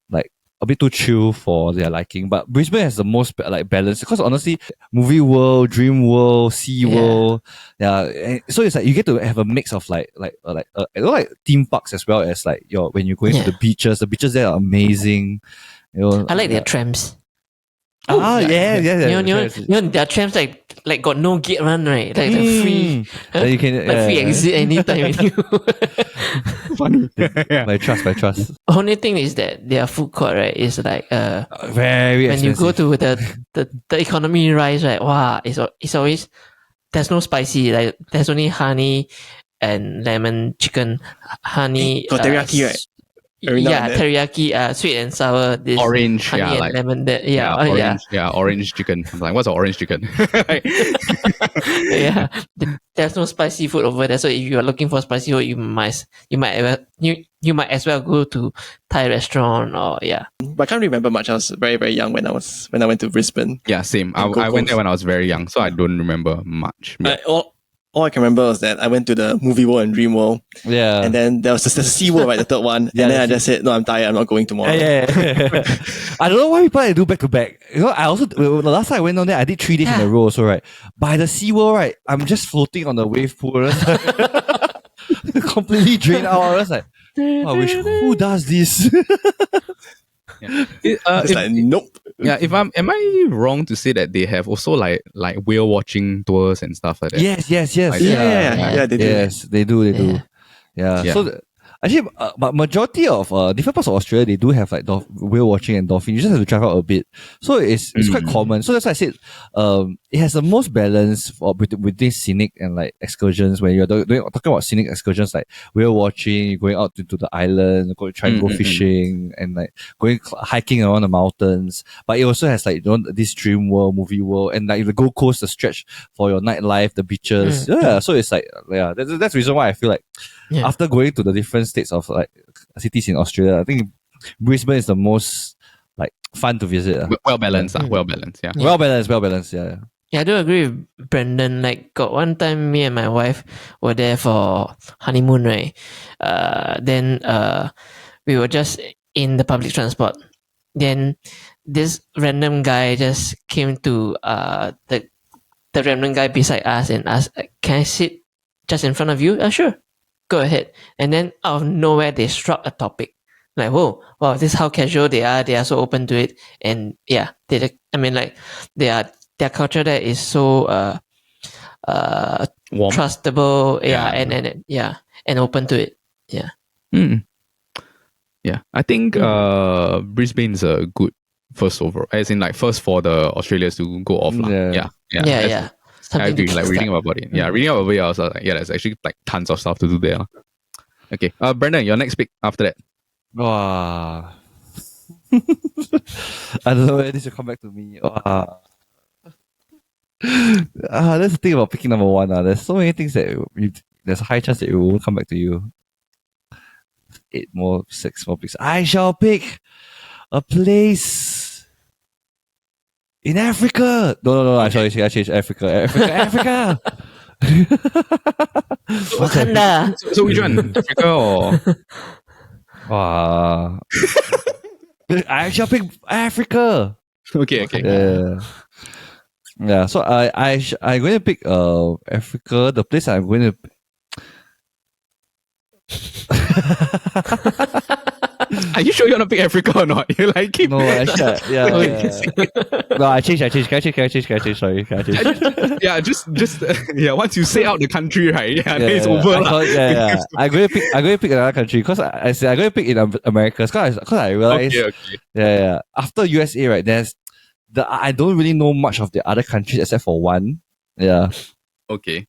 like a bit too chill for their liking. But Brisbane has the most like balance because honestly, movie world, dream world, sea world, and so it's like you get to have a mix of like theme parks as well as like when you're going to the beaches. The beaches there are amazing. I like their trams. Yeah. You know, their trams like got no gate run, right? Like the free, That you can free exit anytime. Funny. by trust. Only thing is that their food court, right, is like Very when expensive. you go to the economy rice, right? Wow, it's always there's no spicy. Like there's only honey and lemon chicken, honey. Got teriyaki, right? Every now and then. Teriyaki, sweet and sour. This Orange, honey and like lemon. orange, orange chicken. I'm like, what's an orange chicken? Yeah. There's no spicy food over there. So if you are looking for spicy food, you might as well go to Thai restaurant or But I can't remember much. I was very, very young when I went to Brisbane. Yeah, same. I Gold went there Coast. when I was very young, so I don't remember much. Yeah. All I can remember was that I went to the movie world and dream world, Yeah. and then there was the sea world, right, the third one, Yeah, and then I the just said, no, I'm tired, I'm not going tomorrow. Yeah. I don't know why people do back to back. I also the last time I went on there, I did 3 days in a row. So right, by the SeaWorld, right, I'm just floating on the wave pool, completely drained out. I was like, who does this? It's like, nope. Yeah, am I wrong to say that they have also like whale watching tours and stuff like that? Yes. Like, Yeah, they do. Yes, they do. Yeah. So actually, but majority of different parts of Australia, they do have like whale watching and dolphin. You just have to travel out a bit, so it's quite common. So that's why I said it has the most balance between scenic and like excursions. When you're talking about scenic excursions, like whale watching, you're going out to the island, trying to go fishing, and like going hiking around the mountains. But it also has like this dream world, movie world, and like the Gold Coast, the stretch for your nightlife, the beaches. Yeah, so it's like that's the reason why I feel like. Yeah. After going to the different states of like cities in Australia, I think Brisbane is the most like fun to visit. Well balanced, well balanced, yeah. Well balanced, yeah. Yeah, I do agree with Brendan. Like, got one time me and my wife were there for honeymoon, right? Then we were just in the public transport. Then this random guy just came to the random guy beside us and asked, "Can I sit just in front of you?" Sure. Go ahead. And then out of nowhere, they struck a topic. Like, whoa, wow, this is how casual they are. They are so open to it. And yeah, their culture there is so Warm. trustable, Yeah. and open to it. Yeah. Mm. Yeah, I think Brisbane's a good first overall, as in like first for the Australians to go off. Lah. Yeah. Yeah. I Something to agree. Like reading kickstart. about it. Yeah, reading about it, I was like, yeah, there's actually like tons of stuff to do there. Lah. Okay, Brendan, your next pick after that. Wow. I don't know whether this will come back to me. That's the thing about picking number one. There's so many things that there's a high chance that it won't come back to you. 6 more picks. I shall pick a place in Africa. No. I change Africa. Africa. Wakanda. So which one? Africa or? I shall pick Africa. Okay. Yeah. So I'm going to pick Africa. The place I'm going to. Are you sure you want to pick Africa or not? You like keep. No, actually, yeah. No, I change. Can I change? Sorry, can I change? Yeah, just once you say out the country, right? Yeah, then it's over. Yeah. I'm going to pick another country because I said I'm going to pick in America because I realized. Okay. Yeah. After USA, right? I don't really know much of the other countries except for one. Yeah. Okay.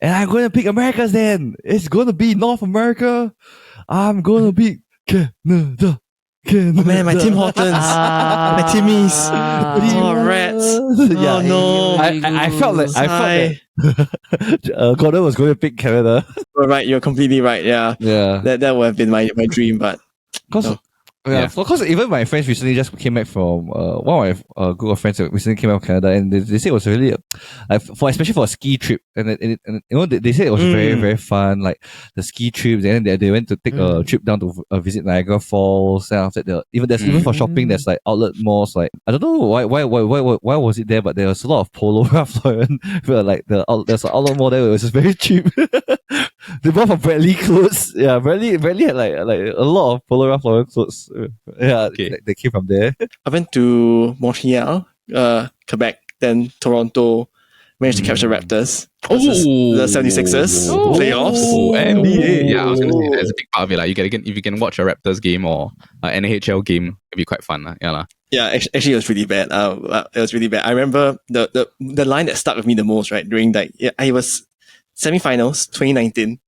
And I'm going to pick America's then. It's going to be North America. I'm going to pick Canada. Oh man, my Tim Hortons. My Timmies. Rats. Yeah. Oh no. I felt that Gordon was going to pick Canada. Right, you're completely right. Yeah. Yeah. That would have been my dream, but Because even my friends recently just came back from one of my group of friends that recently came out of Canada, and they said it was really especially for a ski trip, and you know they said it was very, very fun, like the ski trips, and then they went to take a trip down to visit Niagara Falls, and after that even for shopping there's like outlet malls, like I don't know why was it there, but there was a lot of Polo Ralph Lauren, like there's an outlet mall there, it was just very cheap. They bought from Bradley clothes. Yeah, Bradley had like a lot of Polo Ralph Lauren clothes. Yeah, Okay. they came from there. I went to Montreal, Quebec, then Toronto. Managed to catch the Raptors. versus the 76ers playoffs. NBA. Yeah, I was going to say that's a big part of it. Like, if you can watch a Raptors game or an NHL game, it'd be quite fun. Yeah. Yeah, actually, it was really bad. It was really bad. I remember the line that stuck with me the most, right? During it was semifinals 2019,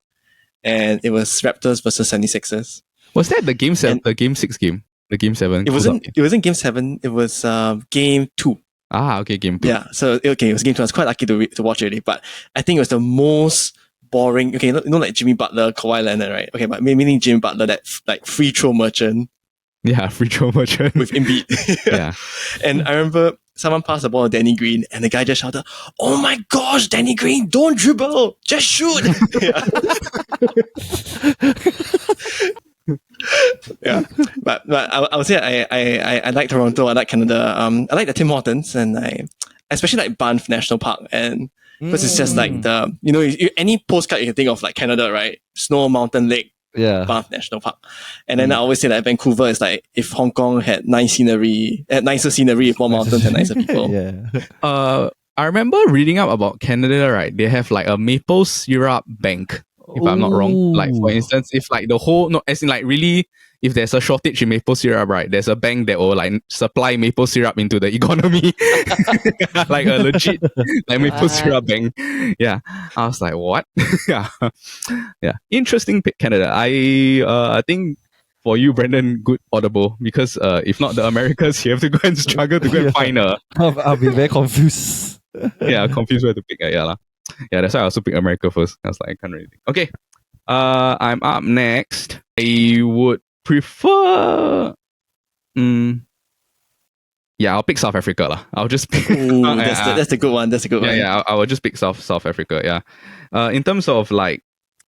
and it was Raptors versus 76ers. Was that the game 7? The game 6 game? The game 7? It wasn't game 7. It was game 2. Okay, game 2. Yeah, so it was game 2. I was quite lucky to watch it, but I think it was the most boring. Okay, you know like Jimmy Butler, Kawhi Leonard, right? Okay, but meaning Jimmy Butler, that like free throw merchant. Yeah, free throw merchant with Embiid. Yeah, and I remember someone passed the ball to Danny Green, and the guy just shouted, "Oh my gosh, Danny Green, don't dribble, just shoot!" Yeah, but I would say I like Toronto, I like Canada, I like the Tim Hortons, and I especially like Banff National Park, and because it's just like any postcard you can think of, like Canada, right? Snow Mountain Lake, Banff National Park, and then I always say that Vancouver is like if Hong Kong had nicer scenery, with more mountains and nicer people. I remember reading up about Canada, right? They have like a maple syrup bank. If I'm not wrong, like for instance, if like if there's a shortage in maple syrup, right, there's a bank that will like supply maple syrup into the economy, like a legit like maple syrup bank. Yeah, I was like, what? yeah, interesting pick, Canada. I think for you, Brendan, good audible, because if not the Americas, you have to go and struggle to go and find a. I'll be very confused. Confused where to pick. Yeah, that's why I also picked America first. I was like, I can't really think. Okay, I'm up next. I would prefer. I'll pick South Africa lah. I'll just pick. That's a good one. That's a good one. Yeah, I will just pick South Africa. Yeah, in terms of like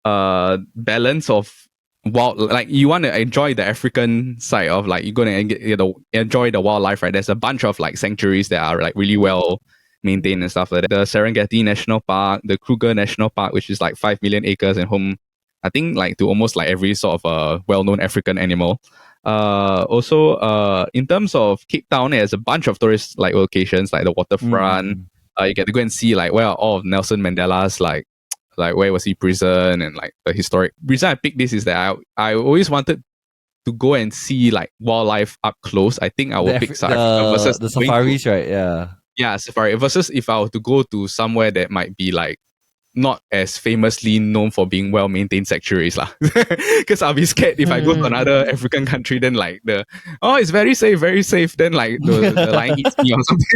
balance of wild, like you want to enjoy the African side of like you're gonna enjoy the wildlife, right? There's a bunch of like sanctuaries that are like really well maintained and stuff like that. The Serengeti National Park, the Kruger National Park, which is like 5 million acres and home, I think, like to almost like every sort of well-known African animal. Also, in terms of Cape Town, it has a bunch of tourist like locations like the waterfront. You get to go and see like where all of Nelson Mandela's like like where was he prison and like the historic. Reason I picked this is that I always wanted to go and see like wildlife up close. I think I will pick South Africa versus the going to- safaris, right? Yeah. yeah, safari versus if I were to go to somewhere that might be like not as famously known for being well maintained sanctuaries lah. Because I'll be scared if I go to another African country, then like it's very safe. Then like the lion eats me or something.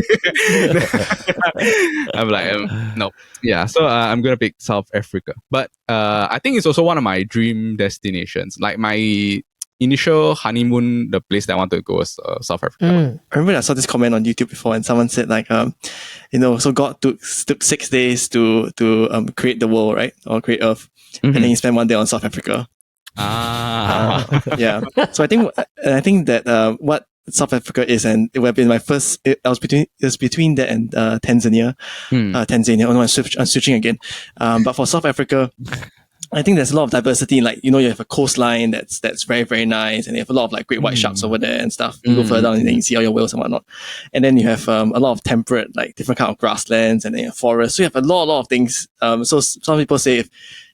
I'm like no, yeah. So I'm gonna pick South Africa, but I think it's also one of my dream destinations. Like my initial honeymoon, the place that I wanted to go was South Africa. I remember I saw this comment on YouTube before, and someone said like, so God took 6 days to create the world, right, or create Earth, and then He spent 1 day on South Africa. Yeah. So I think that what South Africa is, and it would have been my first. It was between that and Tanzania. Tanzania. Oh no, I'm switching again. But for South Africa, I think there's a lot of diversity. Like, you have a coastline that's very, very nice, and you have a lot of like great white sharks over there and stuff. You go further down and then you see all your whales and whatnot. And then you have a lot of temperate, like different kind of grasslands, and then you have forests. So you have a lot of things. So some people say if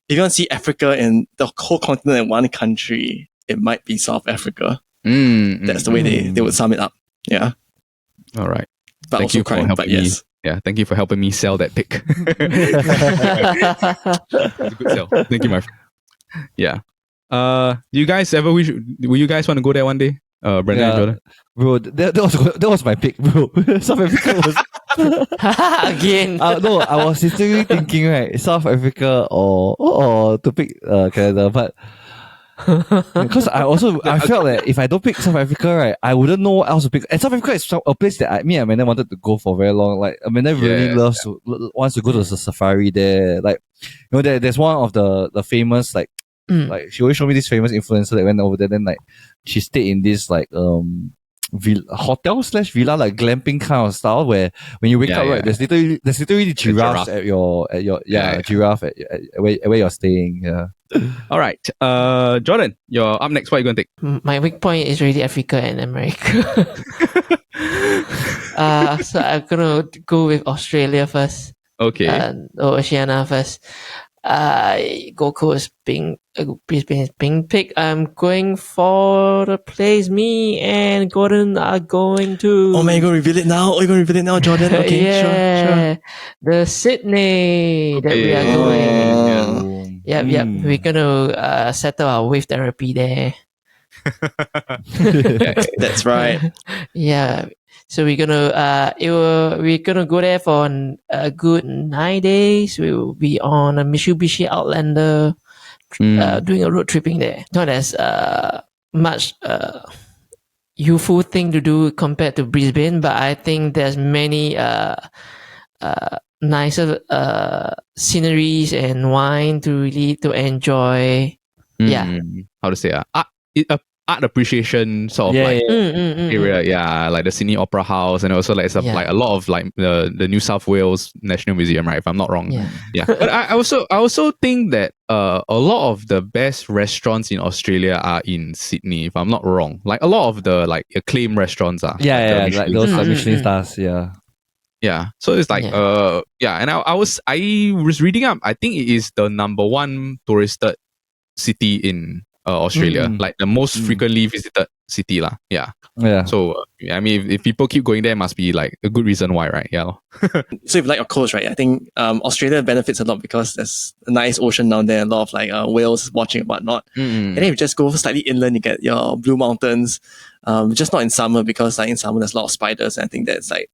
you want to see Africa in the whole continent in one country, it might be South Africa. That's the way they would sum it up. Yeah. All right. But Thank also you for crime, helping but yes. me. Yeah, thank you for helping me sell that pick. It's a good sell. Thank you, my friend. Yeah. Do you guys ever will you guys want to go there one day? Brendan and Jordan? Bro, that was my pick, bro. South Africa was Again. no, I was literally thinking, right, South Africa or to pick Canada, but because I felt that if I don't pick South Africa, right, I wouldn't know what else to pick. And South Africa is a place that me and Amanda wanted to go for very long. Like Amanda really wants to go to the safari there. Like, there's one of the famous like she always showed me this famous influencer that went over there. Then like she stayed in this like hotel/villa, like glamping kind of style, where when you wake up, right, there's literally giraffes at your giraffe at where you're staying. Yeah. All right. Jordan, you're up next. What are you going to take? My weak point is really Africa and America. So I'm gonna go with Australia first. Okay. Or Oceania first. Gold Coast being picked. I'm going for the place me and Gordon are going to. Oh man, you're gonna reveal it now? You're gonna reveal it now, Jordan? Okay, sure. The Sydney that we are going. Yep. We're gonna settle our wave therapy there. That's right. Yeah. So we're gonna go there for a good 9 days. We will be on a Mitsubishi Outlander, doing a road tripping there. Not as much youthful thing to do compared to Brisbane, but I think there's many nicer sceneries and wine to enjoy. Yeah. How to say art appreciation sort of area. Yeah, like the Sydney Opera House, and also like like a lot of like the New South Wales National Museum, right? If I'm not wrong. Yeah. But I also think that a lot of the best restaurants in Australia are in Sydney, if I'm not wrong. Like a lot of the like acclaimed restaurants are. Like those Michelin stars. Yeah. Yeah. So it's like and I was reading up. I think it is the number one touristed city in Australia, like the most frequently visited city lah. Yeah. So I mean, if people keep going there, must be like a good reason why, right? Yeah. So if you like your coast, right, I think Australia benefits a lot because there's a nice ocean down there, a lot of like whales watching and whatnot. And then if you just go slightly inland, you get your Blue Mountains. Just not in summer, because like in summer there's a lot of spiders, and I think that's like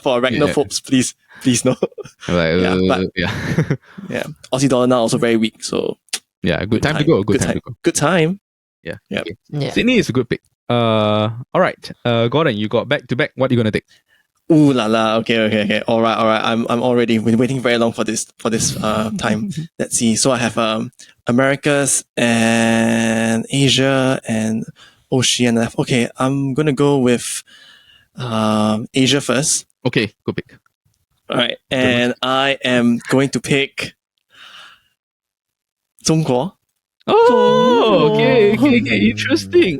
for arachnophobes, please no. Aussie dollar now also very weak, so good time to go. Good time. Yeah. Yeah. Sydney is a good pick. All right. Gordon, you got back to back. What are you gonna take? Ooh la la. Okay. All right. I'm already been waiting very long for this time. Let's see. So I have Americas and Asia and Oceania. Okay, I'm gonna go with Asia first. Okay, good pick. All right, and I am going to pick 中国. Oh, okay. Interesting.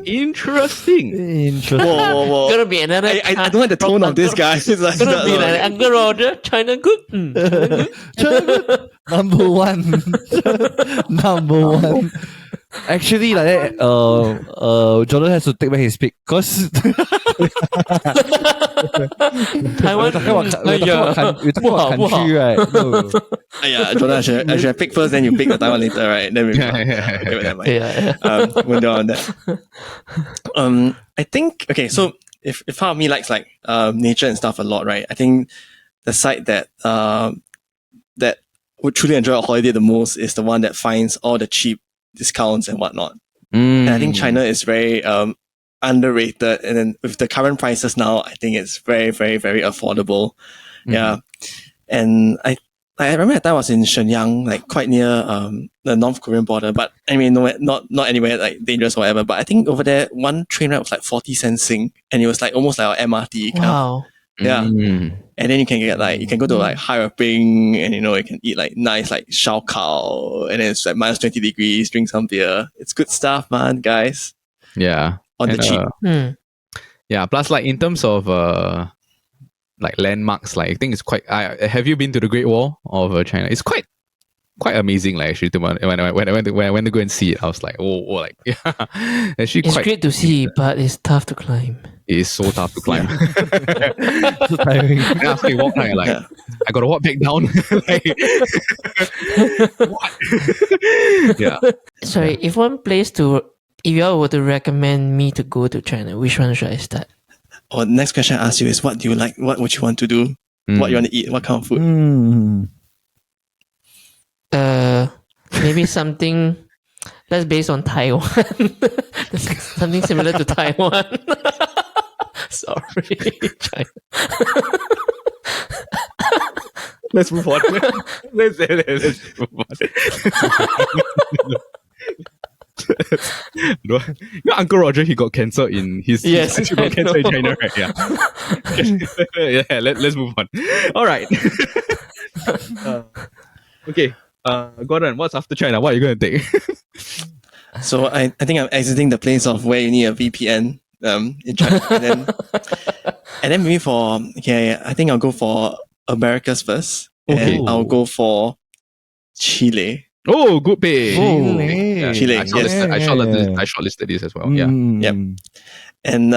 Whoa. Gonna be another. I don't like the tone of this guy. It's like, Gonna be like Uncle Roger, China good. China good. Number one. Number one. Actually, like that, Jordan has to take back his pick because Taiwan. we're talking about country, right? No. yeah, Jordan, I should have picked first, then you pick the Taiwan later, right? Then we we'll do on that. I think so if part of me likes like nature and stuff a lot, right? I think the site that that would truly enjoy a holiday the most is the one that finds all the cheap discounts and whatnot. And I think China is very underrated, and then with the current prices now, I think it's very, very, very affordable. Yeah. And I remember that time I was in Shenyang, like quite near the North Korean border, but I mean not anywhere like dangerous or whatever. But I think over there one train ride was like 40 cents Sing, and it was like almost like an MRT kind of. Wow. Yeah. And then you can get like, you can go to like Hai Ping, and you know, you can eat like nice like shao kao, and then it's like minus 20 degrees, drink some beer. It's good stuff, man, guys. Yeah. On the cheap. Yeah. Plus, like in terms of like landmarks, like I think it's quite. Have you been to the Great Wall of China? It's quite amazing. Like actually, when I went to go and see it, I was like, oh like yeah. Actually, It's great to see, but it's tough to climb. It is so tough to climb. So tiring. And after you walk, like I gotta walk back down. Like, what? Yeah. Sorry, if you all were to recommend me to go to China, which one should I start? Or next question I ask you is, what do you like? What would you want to do? What you want to eat? What kind of food? Maybe something that's based on Taiwan. Something similar to Taiwan. Sorry, China. Let's move on. Let's move on. You know, Uncle Roger, he got cancer in his. Yes, he got cancer in China, right? Yeah. Yeah. Let's move on. All right. Okay. Gordon, what's after China? What are you going to take? So I think I'm exiting the place of where you need a VPN in China, and then maybe I think I'll go for Americas first, and I'll go for Chile. Oh, good pick. Chile. I shortlisted this as well. Yeah. Yep. And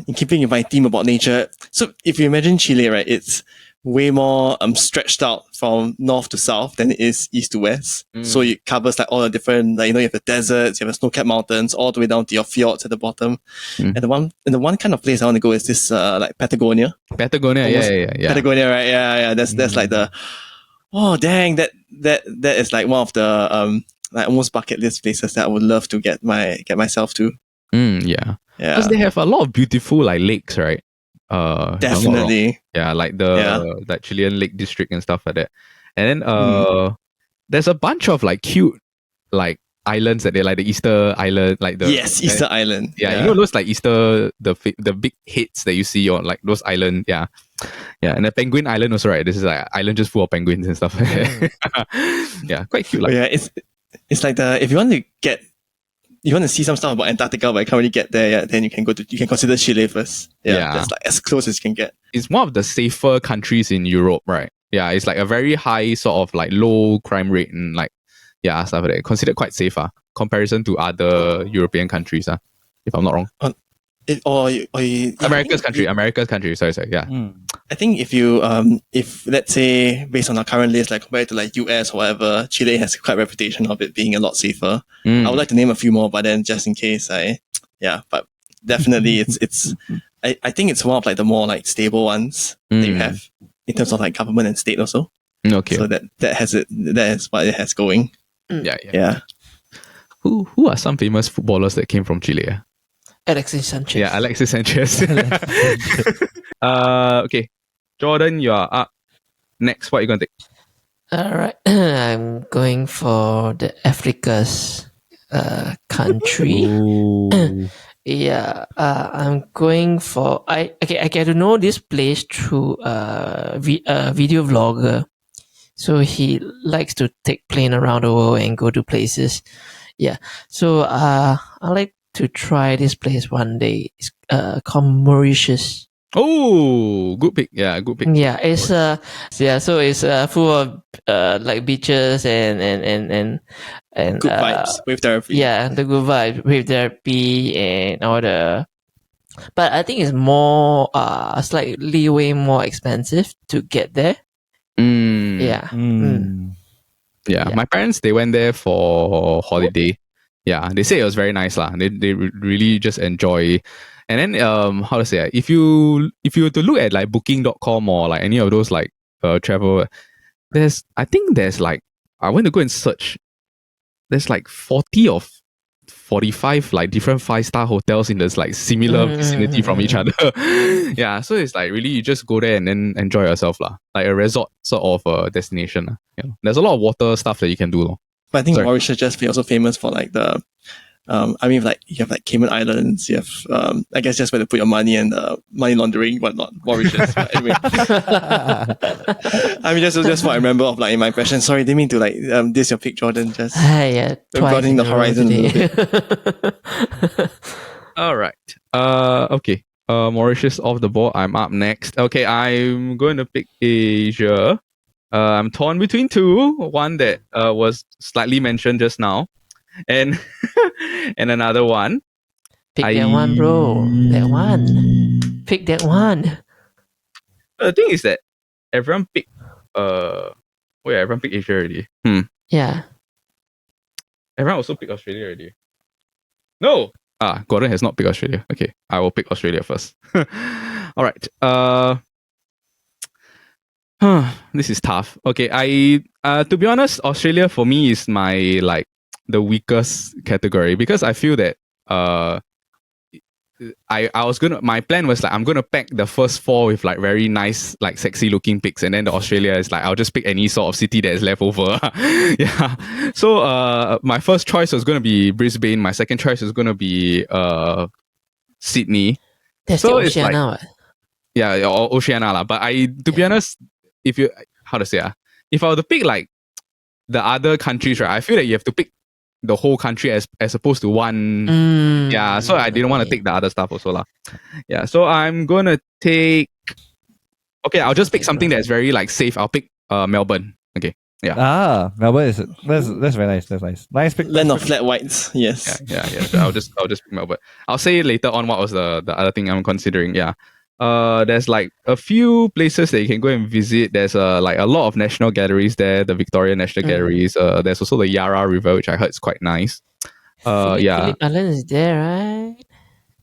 in keeping with my theme about nature, so if you imagine Chile, right, it's way more stretched out from north to south than it is east to west. So it covers like all the different, like, you know, you have the deserts, you have the snow-capped mountains, all the way down to your fjords at the bottom. And the one kind of place I want to go is this like Patagonia. Patagonia, yeah. Patagonia, right? Yeah. That's like the dang, that is like one of the like almost bucket list places that I would love to get myself to. Yeah. Because they have a lot of beautiful like lakes, right? Definitely. Yeah, like that Chilean Lake District and stuff like that. And then there's a bunch of like cute like islands that they like, the Easter Island, like the Easter Island. Yeah, you know those like Easter the big heads that you see on like those islands. Yeah, and the Penguin Island also, right? This is like island just full of penguins and stuff. Yeah, quite cute. Like. It's like if you want to see some stuff about Antarctica, but you can't really get there yet, then you can consider Chile first. Yeah, that's like as close as you can get. It's one of the safer countries in Europe, right? Yeah, it's like a very high sort of like low crime rate and like stuff like that. Considered quite safe, comparison to other European countries, if I'm not wrong. America's country. Sorry. Yeah. I think if let's say based on our current list, like compared to like US or whatever, Chile has quite a reputation of it being a lot safer. I would like to name a few more, but then just in case but definitely it's I think it's one of like the more like stable ones that you have in terms of like government and state also. Okay. So that is what it has going. Yeah. Who are some famous footballers that came from Chile? Alexis Sanchez. Yeah, Alexis Sanchez. Okay. Jordan, you are up next. What are you going to take? All right. I'm going for the Africa's country. I'm going for I get to know this place through a video vlogger. So he likes to take plane around the world and go to places. So I like to try this place one day. It's called Mauritius. Oh, good pick. Yeah, good pick. Yeah, it's so it's full of like beaches and Good vibes, wave therapy. yeah, the good vibe with therapy and all the. But I think it's more slightly way more expensive to get there. Mm, Yeah. yeah. Yeah. My parents, they went there for holiday. Yeah, they say it was very nice lah. They really just enjoy. And then how to say, if you were to look at like booking.com or like any of those like travel, I think there's like, I went to go and search, there's like 40 or 45 like different 5-star hotels in this like similar vicinity from each other. Yeah, so it's like really you just go there and then enjoy yourself lah, like a resort sort of destination lah. Yeah, there's a lot of water stuff that you can do lor. But I think Sorry. Mauritius just also famous for like the, like you have like Cayman Islands, you have, I guess just where to put your money and money laundering, whatnot. Mauritius. But anyway, I mean, just what I remember of like in my impression. Sorry, didn't mean to like diss your pick, Jordan. Just Yeah, broadening the horizon a little bit. All right. Okay. Mauritius off the board. I'm up next. Okay, I'm going to pick Asia. I'm torn between two. One that was slightly mentioned just now, and and another one. Pick that one, bro. That one. Pick that one. The thing is that everyone picked. Everyone picked Asia already. Yeah. Everyone also picked Australia already. No. Gordon has not picked Australia. Okay, I will pick Australia first. All right. This is tough. Okay, to be honest, Australia for me is my like the weakest category because I feel that my plan was like I'm gonna pack the first 4 with like very nice, like sexy looking picks, and then the Australia is like I'll just pick any sort of city that is left over. Yeah. So my first choice was gonna be Brisbane, my second choice was gonna be Sydney. That's So the it's like- Oceania. Yeah, or Oceania lah. But to be honest, if I were to pick like the other countries, right, I feel that you have to pick the whole country as opposed to one. Yeah, so I didn't want to take the other stuff also lah. Yeah, so I'm gonna take. Okay, I'll just pick something that's very like safe. I'll pick Melbourne. Okay. Melbourne that's very nice. That's nice. Nice pick. Land of flat whites. Yes. Yeah. I'll just pick Melbourne. I'll say later on what was the other thing I'm considering. Yeah. There's like a few places that you can go and visit. There's like a lot of national galleries there, the Victoria National Galleries. There's also the Yarra River, which I heard is quite nice. Phillip Island is there, right?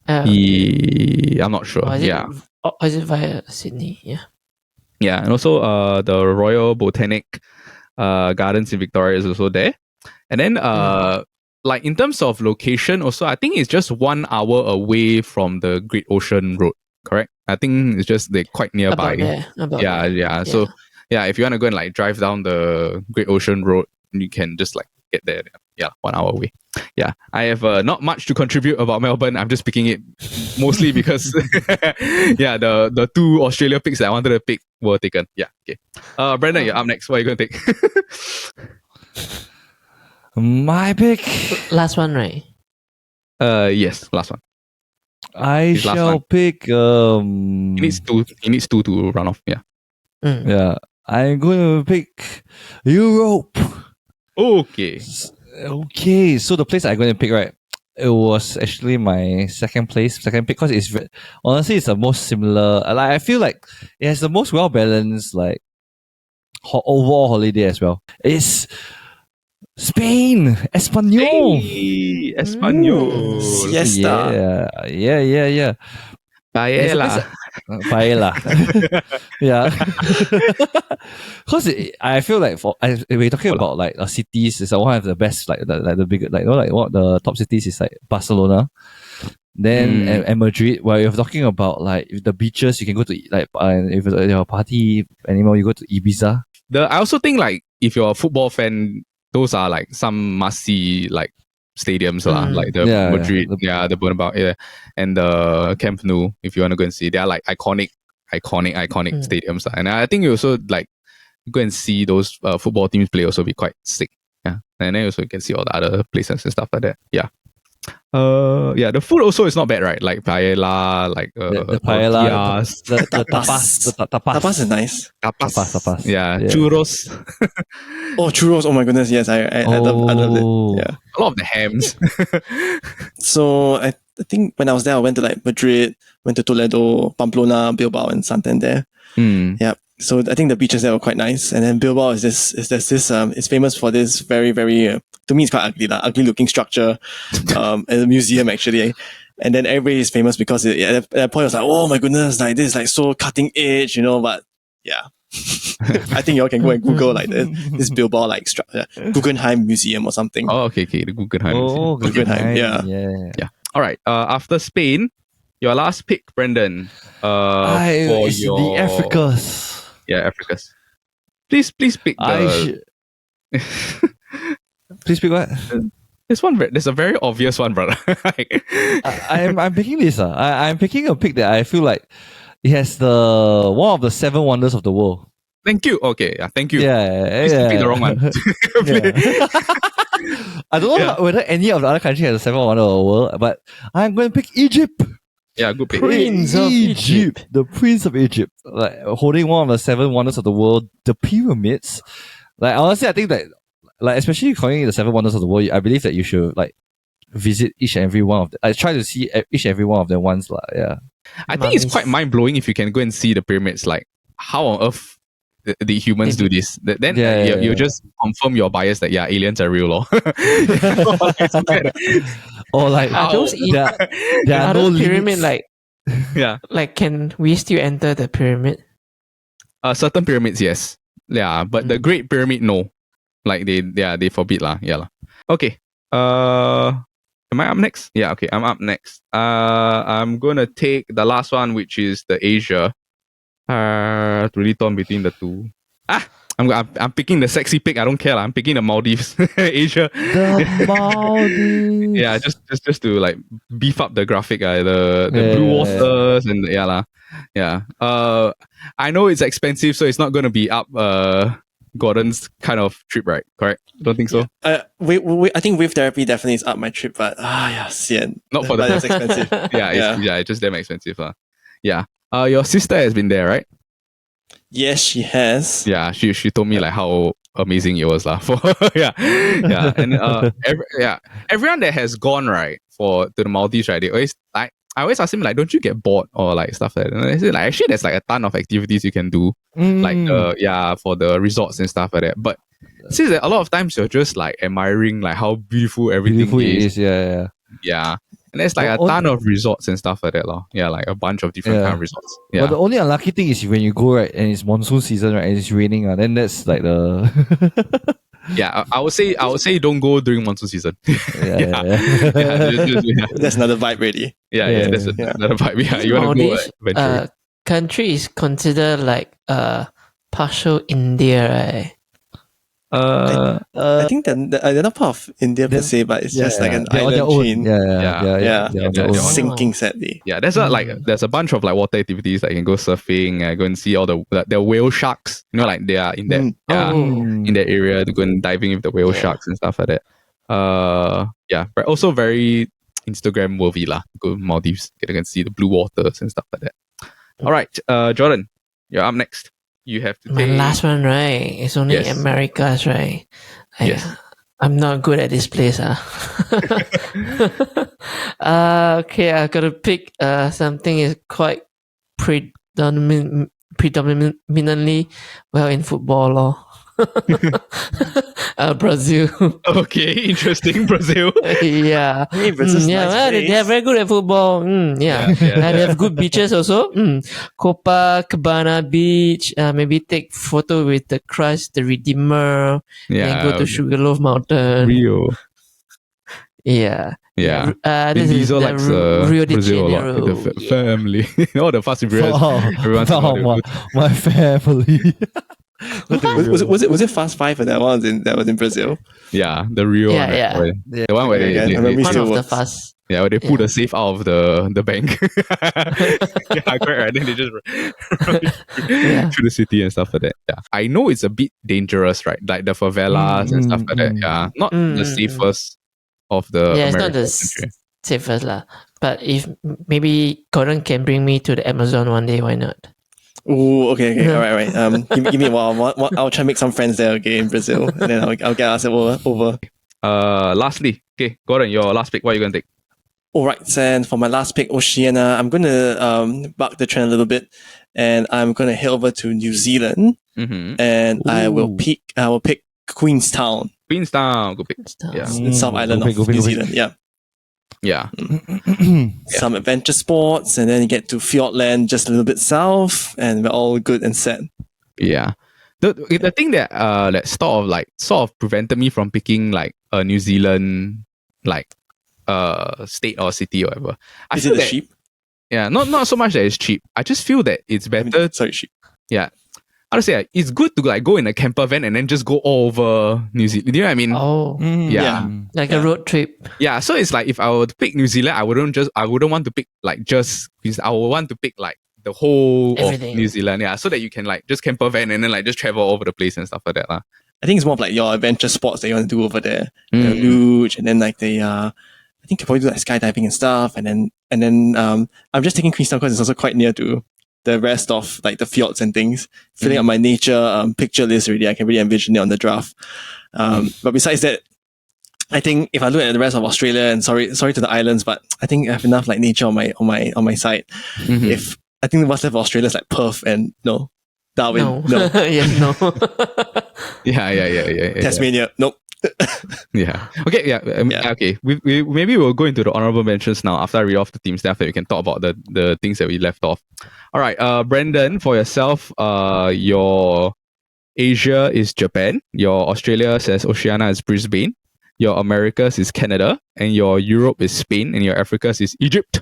I'm not sure. Or is Yeah. is it via Sydney? Yeah. Yeah, and also the Royal Botanic Gardens in Victoria is also there. And then like in terms of location, also I think it's just 1 hour away from the Great Ocean Road. Correct? I think it's just they're quite nearby. About there. Yeah. So yeah, if you want to go and like drive down the Great Ocean Road, you can just like get there. Yeah, 1 hour away. Yeah, I have not much to contribute about Melbourne. I'm just picking it mostly because yeah, the 2 Australia picks that I wanted to pick were taken. Yeah, okay. Brandon, you're up next. What are you going to pick? My pick. Last one, right? Yes, last one. I His last shall one. pick. He needs two to run off. Yeah. Yeah, I'm going to pick Europe. Okay. Okay, so the place I'm going to pick, right? It was actually my second pick because honestly it's the most similar. Like I feel like it has the most well balanced like overall holiday as well. It's Spain, Espanol. Hey, Espanol. Siesta. Yeah. Paella. Paella. Yeah. Because I feel like we're talking about like cities, is one of the best, like the big, like what the top cities is like Barcelona, then and Madrid. Where you're talking about like the beaches, you can go to like if you're a party animal, you go to Ibiza. I also think like if you're a football fan, those are like some must see like stadiums lah, like the Madrid, the Bernabeu, and the Camp Nou. If you want to go and see, they are like iconic stadiums, and I think you also like go and see those football teams play. Also be quite sick. Yeah, and then also you can see all the other places and stuff like that. Yeah. Yeah, the food also is not bad, right? Like paella, like The paella, tortillas, the tapas, the tapas. Tapas is nice. Tapas. Yeah, Yeah. churros, Oh, churros. Oh my goodness. Yes, I love Oh. it. Yeah. a lot of the hams. So I think when I was there, I went to like Madrid, went to Toledo, Pamplona, Bilbao, and Santander. Yeah. So I think the beaches there were quite nice. And then Bilbao it's famous for this very, very, to me it's quite ugly looking structure, and a museum actually. And then everybody is famous because at that point I was like, oh my goodness, like this is like so cutting edge, but yeah. I think y'all can go and Google like this Bilbao like structure, Guggenheim Museum or something. Oh, okay, the Guggenheim. Oh, Guggenheim, yeah. Yeah. All right. After Spain, your last pick, Brendan. For It's your the Africas. Yeah, Africa's. Please pick the. Please pick what? There's a very obvious one, brother. I'm picking this. I'm picking a pick that I feel like it has the one of the 7 wonders of the world. Thank you. Okay, yeah, thank you. Yeah, Please pick the wrong one. I don't know whether any of the other country has a 7 wonders of the world, but I'm going to pick Egypt. Yeah, good pick. Prince of Egypt. The Prince of Egypt, like holding one of the 7 wonders of the world, the pyramids. Like honestly, I think that, like especially calling it the 7 wonders of the world, I believe that you should like visit each and every one of them. I try to see each and every one of them once, yeah. I think it's quite mind blowing if you can go and see the pyramids. Like, how on earth the humans do this? Then you just confirm your bias that aliens are real, lor. Or like Are those there are no pyramid limits. like can we still enter the pyramid? Certain pyramids, yes. Yeah, but the Great Pyramid, no. Like they forbid lah. Yeah lah. Okay. Am I up next? Yeah, okay, I'm up next. I'm gonna take the last one, which is the Asia. Really torn between the two. I'm picking the sexy pick. I don't care. I'm picking the Maldives, Asia. The Maldives. Yeah, just to like beef up the graphic. The blue waters and yeah. I know it's expensive, so it's not gonna be up. Gordon's kind of trip, right? Correct? Don't think so. I think wave therapy definitely is up my trip, but sian. Not for but the it's expensive. It's just damn expensive. Yeah. Your sister has been there, right? Yes, she has. Yeah, she told me like how amazing it was lah. For and everyone that has gone right to the Maldives, right? They always like, I always ask him like, don't you get bored or like stuff like that? And I say like, actually, there's like a ton of activities you can do, like for the resorts and stuff like that. But since that a lot of times you're just like admiring like how beautiful everything is. Yeah. And there's like a ton of resorts and stuff like that, lor. Yeah, like a bunch of different kind of resorts. Yeah. But the only unlucky thing is when you go right and it's monsoon season, right, and it's raining, then that's like the Yeah, I would say don't go during monsoon season. That's another vibe really. Yeah, that's another vibe. Yeah, you want to go adventure. Country is considered like partial India, right? I think they're not part of India per se, but it's just like an island chain. Yeah. Sinking sadly. Yeah, there's a bunch of like water activities. Like you can go surfing, go and see all the whale sharks. You know, like they are in that in that area to go and diving with the whale sharks and stuff like that. But also very Instagram worthy lah. Go Maldives, you can see the blue waters and stuff like that. All right, Jordan, you're up next. You have to My take... last one, right? It's only Americas, right? I'm not good at this place. Okay, I gotta pick something is quite predominantly well in football, lor. Brazil. Okay, interesting. Brazil. Yeah. Hey, Brazil's nice they are very good at football. They have good beaches also. Copacabana Beach. Maybe take photo with the Christ, the Redeemer. And go to Sugarloaf Mountain. Rio. Yeah. Yeah. This is the likes Rio de Brazil Janeiro. a lot. The family. All the Fast and Furious. My family. Was it Fast Five that one that was in Brazil? Yeah, the Rio. Yeah. The one where I remember One of the Fast. Yeah, where they pull the safe out of the bank. Yeah, correct. Right? Then they just run through the city and stuff like that. Yeah, I know it's a bit dangerous, right? Like the favelas and stuff like that. Yeah, not the safest of the Yeah, it's not American the country. safest lah. But if maybe Gordon can bring me to the Amazon one day, why not? Oh, okay. All right. Give me a while. I'll try and make some friends there, okay, in Brazil. And then I'll get us over. Lastly, okay, Gordon, your last pick. What are you going to take? All right, and for my last pick, Oceania, I'm going to buck the trend a little bit. And I'm going to head over to New Zealand. Mm-hmm. And I will pick Queenstown. Queenstown, good pick. Yeah. In South Island of New Zealand. Yeah. Yeah. Some adventure sports, and then you get to Fiordland just a little bit south, and we're all good and set. Yeah. The thing that sort of prevented me from picking like a New Zealand state or city or whatever. Is it cheap? Yeah, not so much that it's cheap. I just feel that it's better. Cheap. Yeah. How to say, it's good to like go in a camper van and then just go all over New Zealand. Do you know what I mean? Oh, Yeah. like a road trip. Yeah, so it's like if I were to pick New Zealand, I wouldn't want to pick like just because I would want to pick like the whole Everything. of New Zealand. Yeah, so that you can like just camper van and then like just travel all over the place and stuff like that. I think it's more of like your adventure sports that you want to do over there. The Mm. luge, and then like I think you probably do like skydiving and stuff. And then I'm just taking Queenstown because it's also quite near to the rest of like the fjords and things. Filling up my nature picture list already. I can really envision it on the draft. But besides that, I think if I look at the rest of Australia, and sorry to the islands, but I think I have enough like nature on my side. Mhm. If I think what's left of Australia is like Perth and Darwin, no. Yes, no. Yeah. Tasmania, nope. Yeah. Okay. Yeah. Yeah. Okay. We maybe we'll go into the honorable mentions now after I read off the team stuff, and we can talk about the things that we left off. All right. Brendan, for yourself, your Asia is Japan, your Australia says Oceania is Brisbane, your Americas is Canada, and your Europe is Spain, and your Africas is Egypt.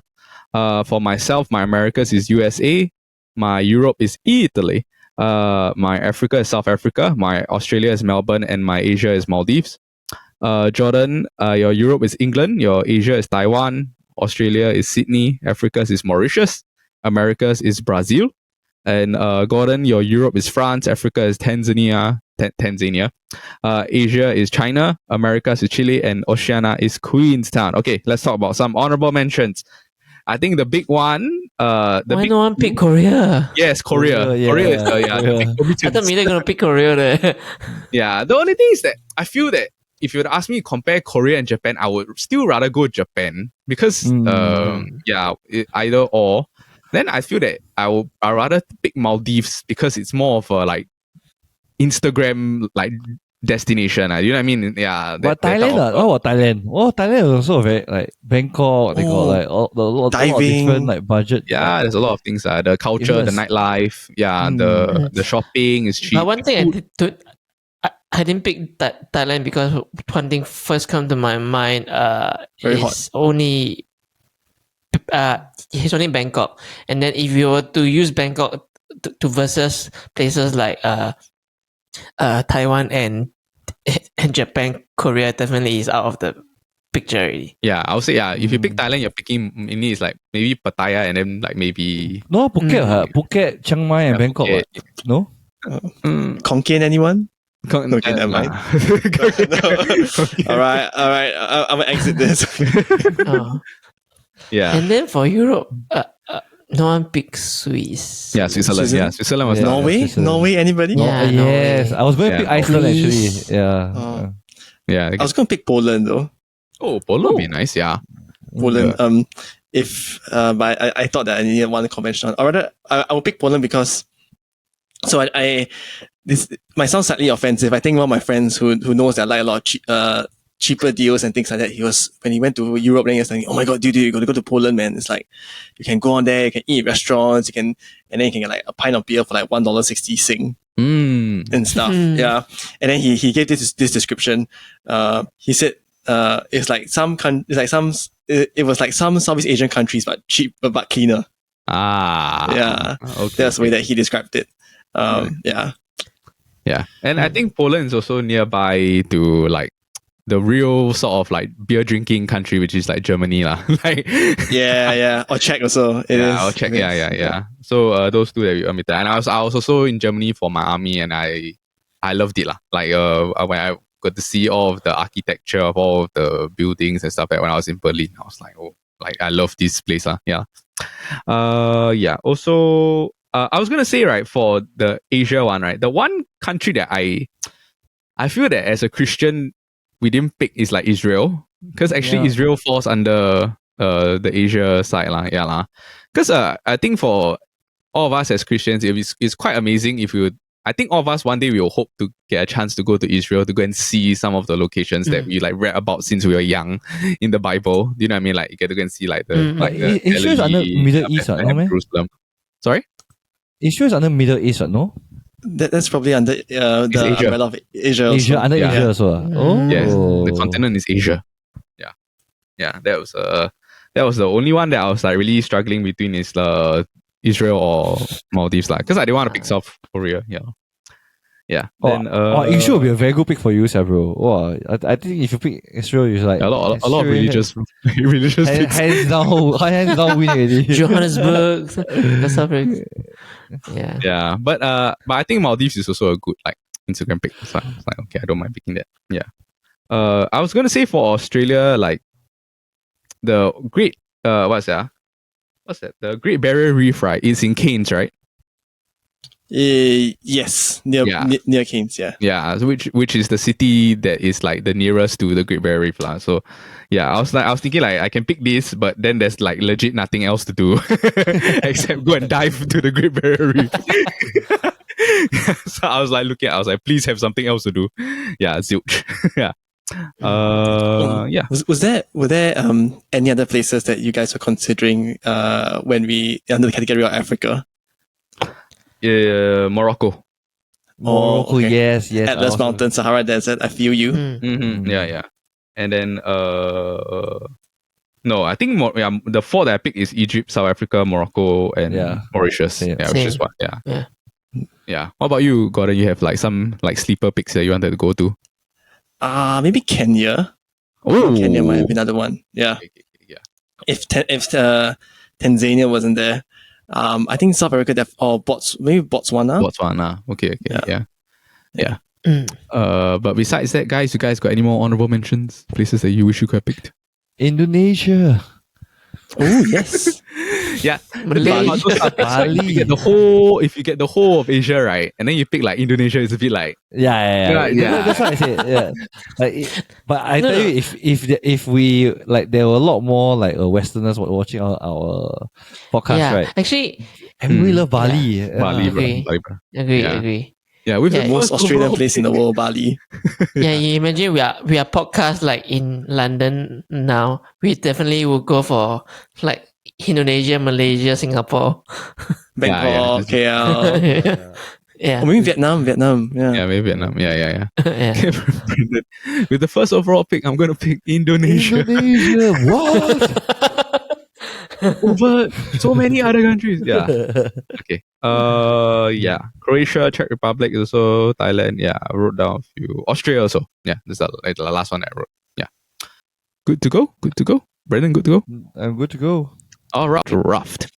For myself, my Americas is USA, my Europe is Italy. My Africa is South Africa, my Australia is Melbourne, and my Asia is Maldives. Jordan, your Europe is England, your Asia is Taiwan, Australia is Sydney, Africa's is Mauritius, America's is Brazil, and Gordon, your Europe is France, Africa is Tanzania, Asia is China, America's is Chile, and Oceania is Queenstown. Okay, let's talk about some honorable mentions. I think the big one, Why no one pick Korea? Yes, Korea. Korea is the I thought Mila gonna pick Korea there. Yeah, the only thing is that I feel that if you would ask me to compare Korea and Japan, I would still rather go Japan because either or. Then I feel that I'd rather pick Maldives because it's more of a like Instagram like destination. You know what I mean? Yeah. But Thailand, what about Thailand? Oh, Thailand is also very like Bangkok. They got like a lot of different like budget. Yeah, there's a lot of things. The culture, the nightlife. Yeah, the shopping is cheap. But one thing I didn't pick Thailand because one thing first come to my mind Very is only it's only Bangkok, and then if you were to use Bangkok to versus places like Taiwan and Japan, Korea definitely is out of the picture already. Yeah, I would say if you pick Thailand, you're picking mainly is like maybe Pattaya and then like maybe Phuket, Chiang Mai, and Bangkok. Phuket. No, Konkan, anyone? Okay, never mind. Nah. All right. I'm gonna exit this. Yeah. And then for Europe, no one picks Swiss. Yeah, Switzerland. Yeah, Switzerland was Norway, anybody? Yeah. yes, Norway. I was going to pick Iceland Greece. actually. Yeah. Oh. Yeah. I was gonna pick Poland though. Oh, Poland would be nice. Yeah. Poland. But I thought that I needed one convention. Or rather, I would pick Poland because. So this might sound slightly offensive. I think one of my friends who knows that I like a lot of cheaper deals and things like that. When he went to Europe, then he was saying, "Oh my god, dude, you got to go to Poland, man. It's like you can go on there, you can eat at restaurants, and then you can get like a pint of beer for like $1.60 Sing and stuff." Yeah, and then he gave this description. He said it was like some Southeast Asian countries, but cheap but cleaner. Yeah, okay. That's the way that he described it. Yeah. Yeah, and I think Poland is also nearby to like the real sort of like beer drinking country, which is like Germany lah. Like yeah. Or Czech also. It is. or Czech, It yeah, is. yeah. So those two that we admitted, and I was also in Germany for my army, and I loved it lah. Like when I got to see all of the architecture of all of the buildings and stuff. Like when I was in Berlin, I was like, oh, like I love this place lah. Yeah. Yeah. Also, I was gonna say, right, for the Asia one, right, the one country that I feel that as a Christian we didn't pick is like Israel, because actually Israel falls under the Asia side lah. Yeah lah. Because I think for all of us as Christians, it's quite amazing if you. I think all of us one day we will hope to get a chance to go to Israel to go and see some of the locations that we like read about since we were young in the Bible. Do you know what I mean? Like you get to go and see like the Israel is under Middle East, no man? Jerusalem. Sorry? Israel is under Middle East, no? That's probably under the Asia. umbrella of Asia. Also. Asia under Asia as well. Oh, Yes, the continent is Asia. Yeah. That was the only one that I was like really struggling between is Israel or Maldives, like, because I didn't want to pick South Korea. Yeah. Then Israel will be a very good pick for you, bro. Wow, I think if you pick Israel, you like a lot of religious picks. hands down win already. Johannesburg, the suburbs. Yeah. Yeah, but I think Maldives is also a good like Instagram pick. So I was like, okay, I don't mind picking that. Yeah. I was gonna say for Australia, like the Great what's that? The Great Barrier Reef, right? It's in Cairns, right? Yes, near Cairns. Yeah. Yeah, so which is the city that is like the nearest to the Great Barrier Reef, lah. So yeah, I was thinking like I can pick this, but then there's like legit nothing else to do except go and dive to the Great Barrier Reef. So I was like please have something else to do. Yeah, zilch. Yeah. Yeah. Were there any other places that you guys were considering when we under the category of Africa? Morocco. Morocco, okay. yes. Atlas Mountain, Sahara Desert. I feel you. Mm-hmm. Yeah. And then no, I think the four that I picked is Egypt, South Africa, Morocco, and Mauritius. Same. Yeah, which is what. Yeah. What about you, Gordon? You have like some like sleeper picks that you wanted to go to? Maybe Kenya. Oh, Kenya might have been another one. Yeah. Yeah. If Tanzania wasn't there, I think South Africa or maybe Botswana. Botswana. Okay. Yeah. But besides that, guys, you guys got any more honorable mentions? Places that you wish you could have picked? Indonesia. Oh yes. Yeah. Malaysia. Bali. If you get the whole of Asia, right, and then you pick like Indonesia, it's a bit like Yeah. That's what I said. Yeah. But I tell you, if we like, there were a lot more like Westerners watching our podcast, right? Actually, and we love Bali. Bali, agree. bro. Agree. Yeah, with the Most Australian place in the world, Bali. Yeah, you imagine we are podcast like in London now. We definitely will go for like Indonesia, Malaysia, Singapore. Bangkok, KL. Yeah. Or maybe Vietnam. Yeah, maybe Vietnam. Yeah. Yeah. With the first overall pick, I'm gonna pick Indonesia. What? Over so many other countries. Yeah. Okay. Yeah. Croatia, Czech Republic is also Thailand. Yeah, I wrote down a few. Australia also. Yeah, this is the last one I wrote. Yeah. Good to go. Brendan, good to go. I'm good to go. All right. Draft.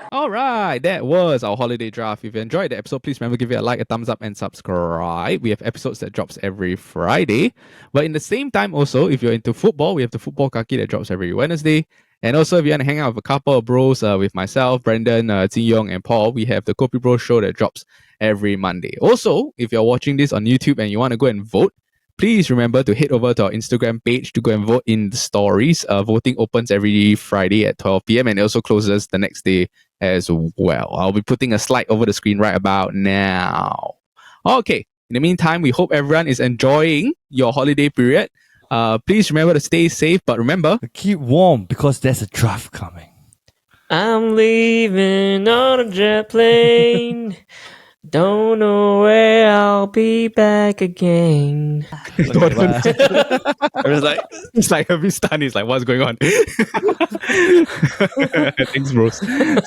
All right, that was our holiday draft. If you enjoyed the episode, please remember to give it a like, a thumbs up, and subscribe. We have episodes that drops every Friday. But in the same time, also, if you're into football, we have the Football Kaki that drops every Wednesday. And also, if you want to hang out with a couple of bros, with myself, Brendan, Jin Yong, and Paul, we have the Kopi Bro Show that drops every Monday. Also, if you're watching this on YouTube and you want to go and vote, please remember to head over to our Instagram page to go and vote in the stories. Voting opens every Friday at 12 p.m. and it also closes the next day as well. I'll be putting a slide over the screen right about now. Okay. In the meantime, we hope everyone is enjoying your holiday period. Please remember to stay safe, but remember, keep warm because there's a draft coming. I'm leaving on a jet plane. Don't know where I'll be back again. I was like, it's like a bit stunned. It's like, what's going on? Thanks, bros.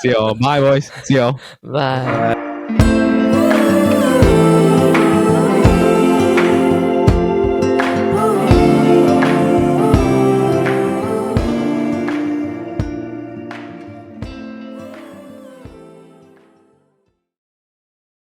See y'all. Bye, boys. See y'all. Bye.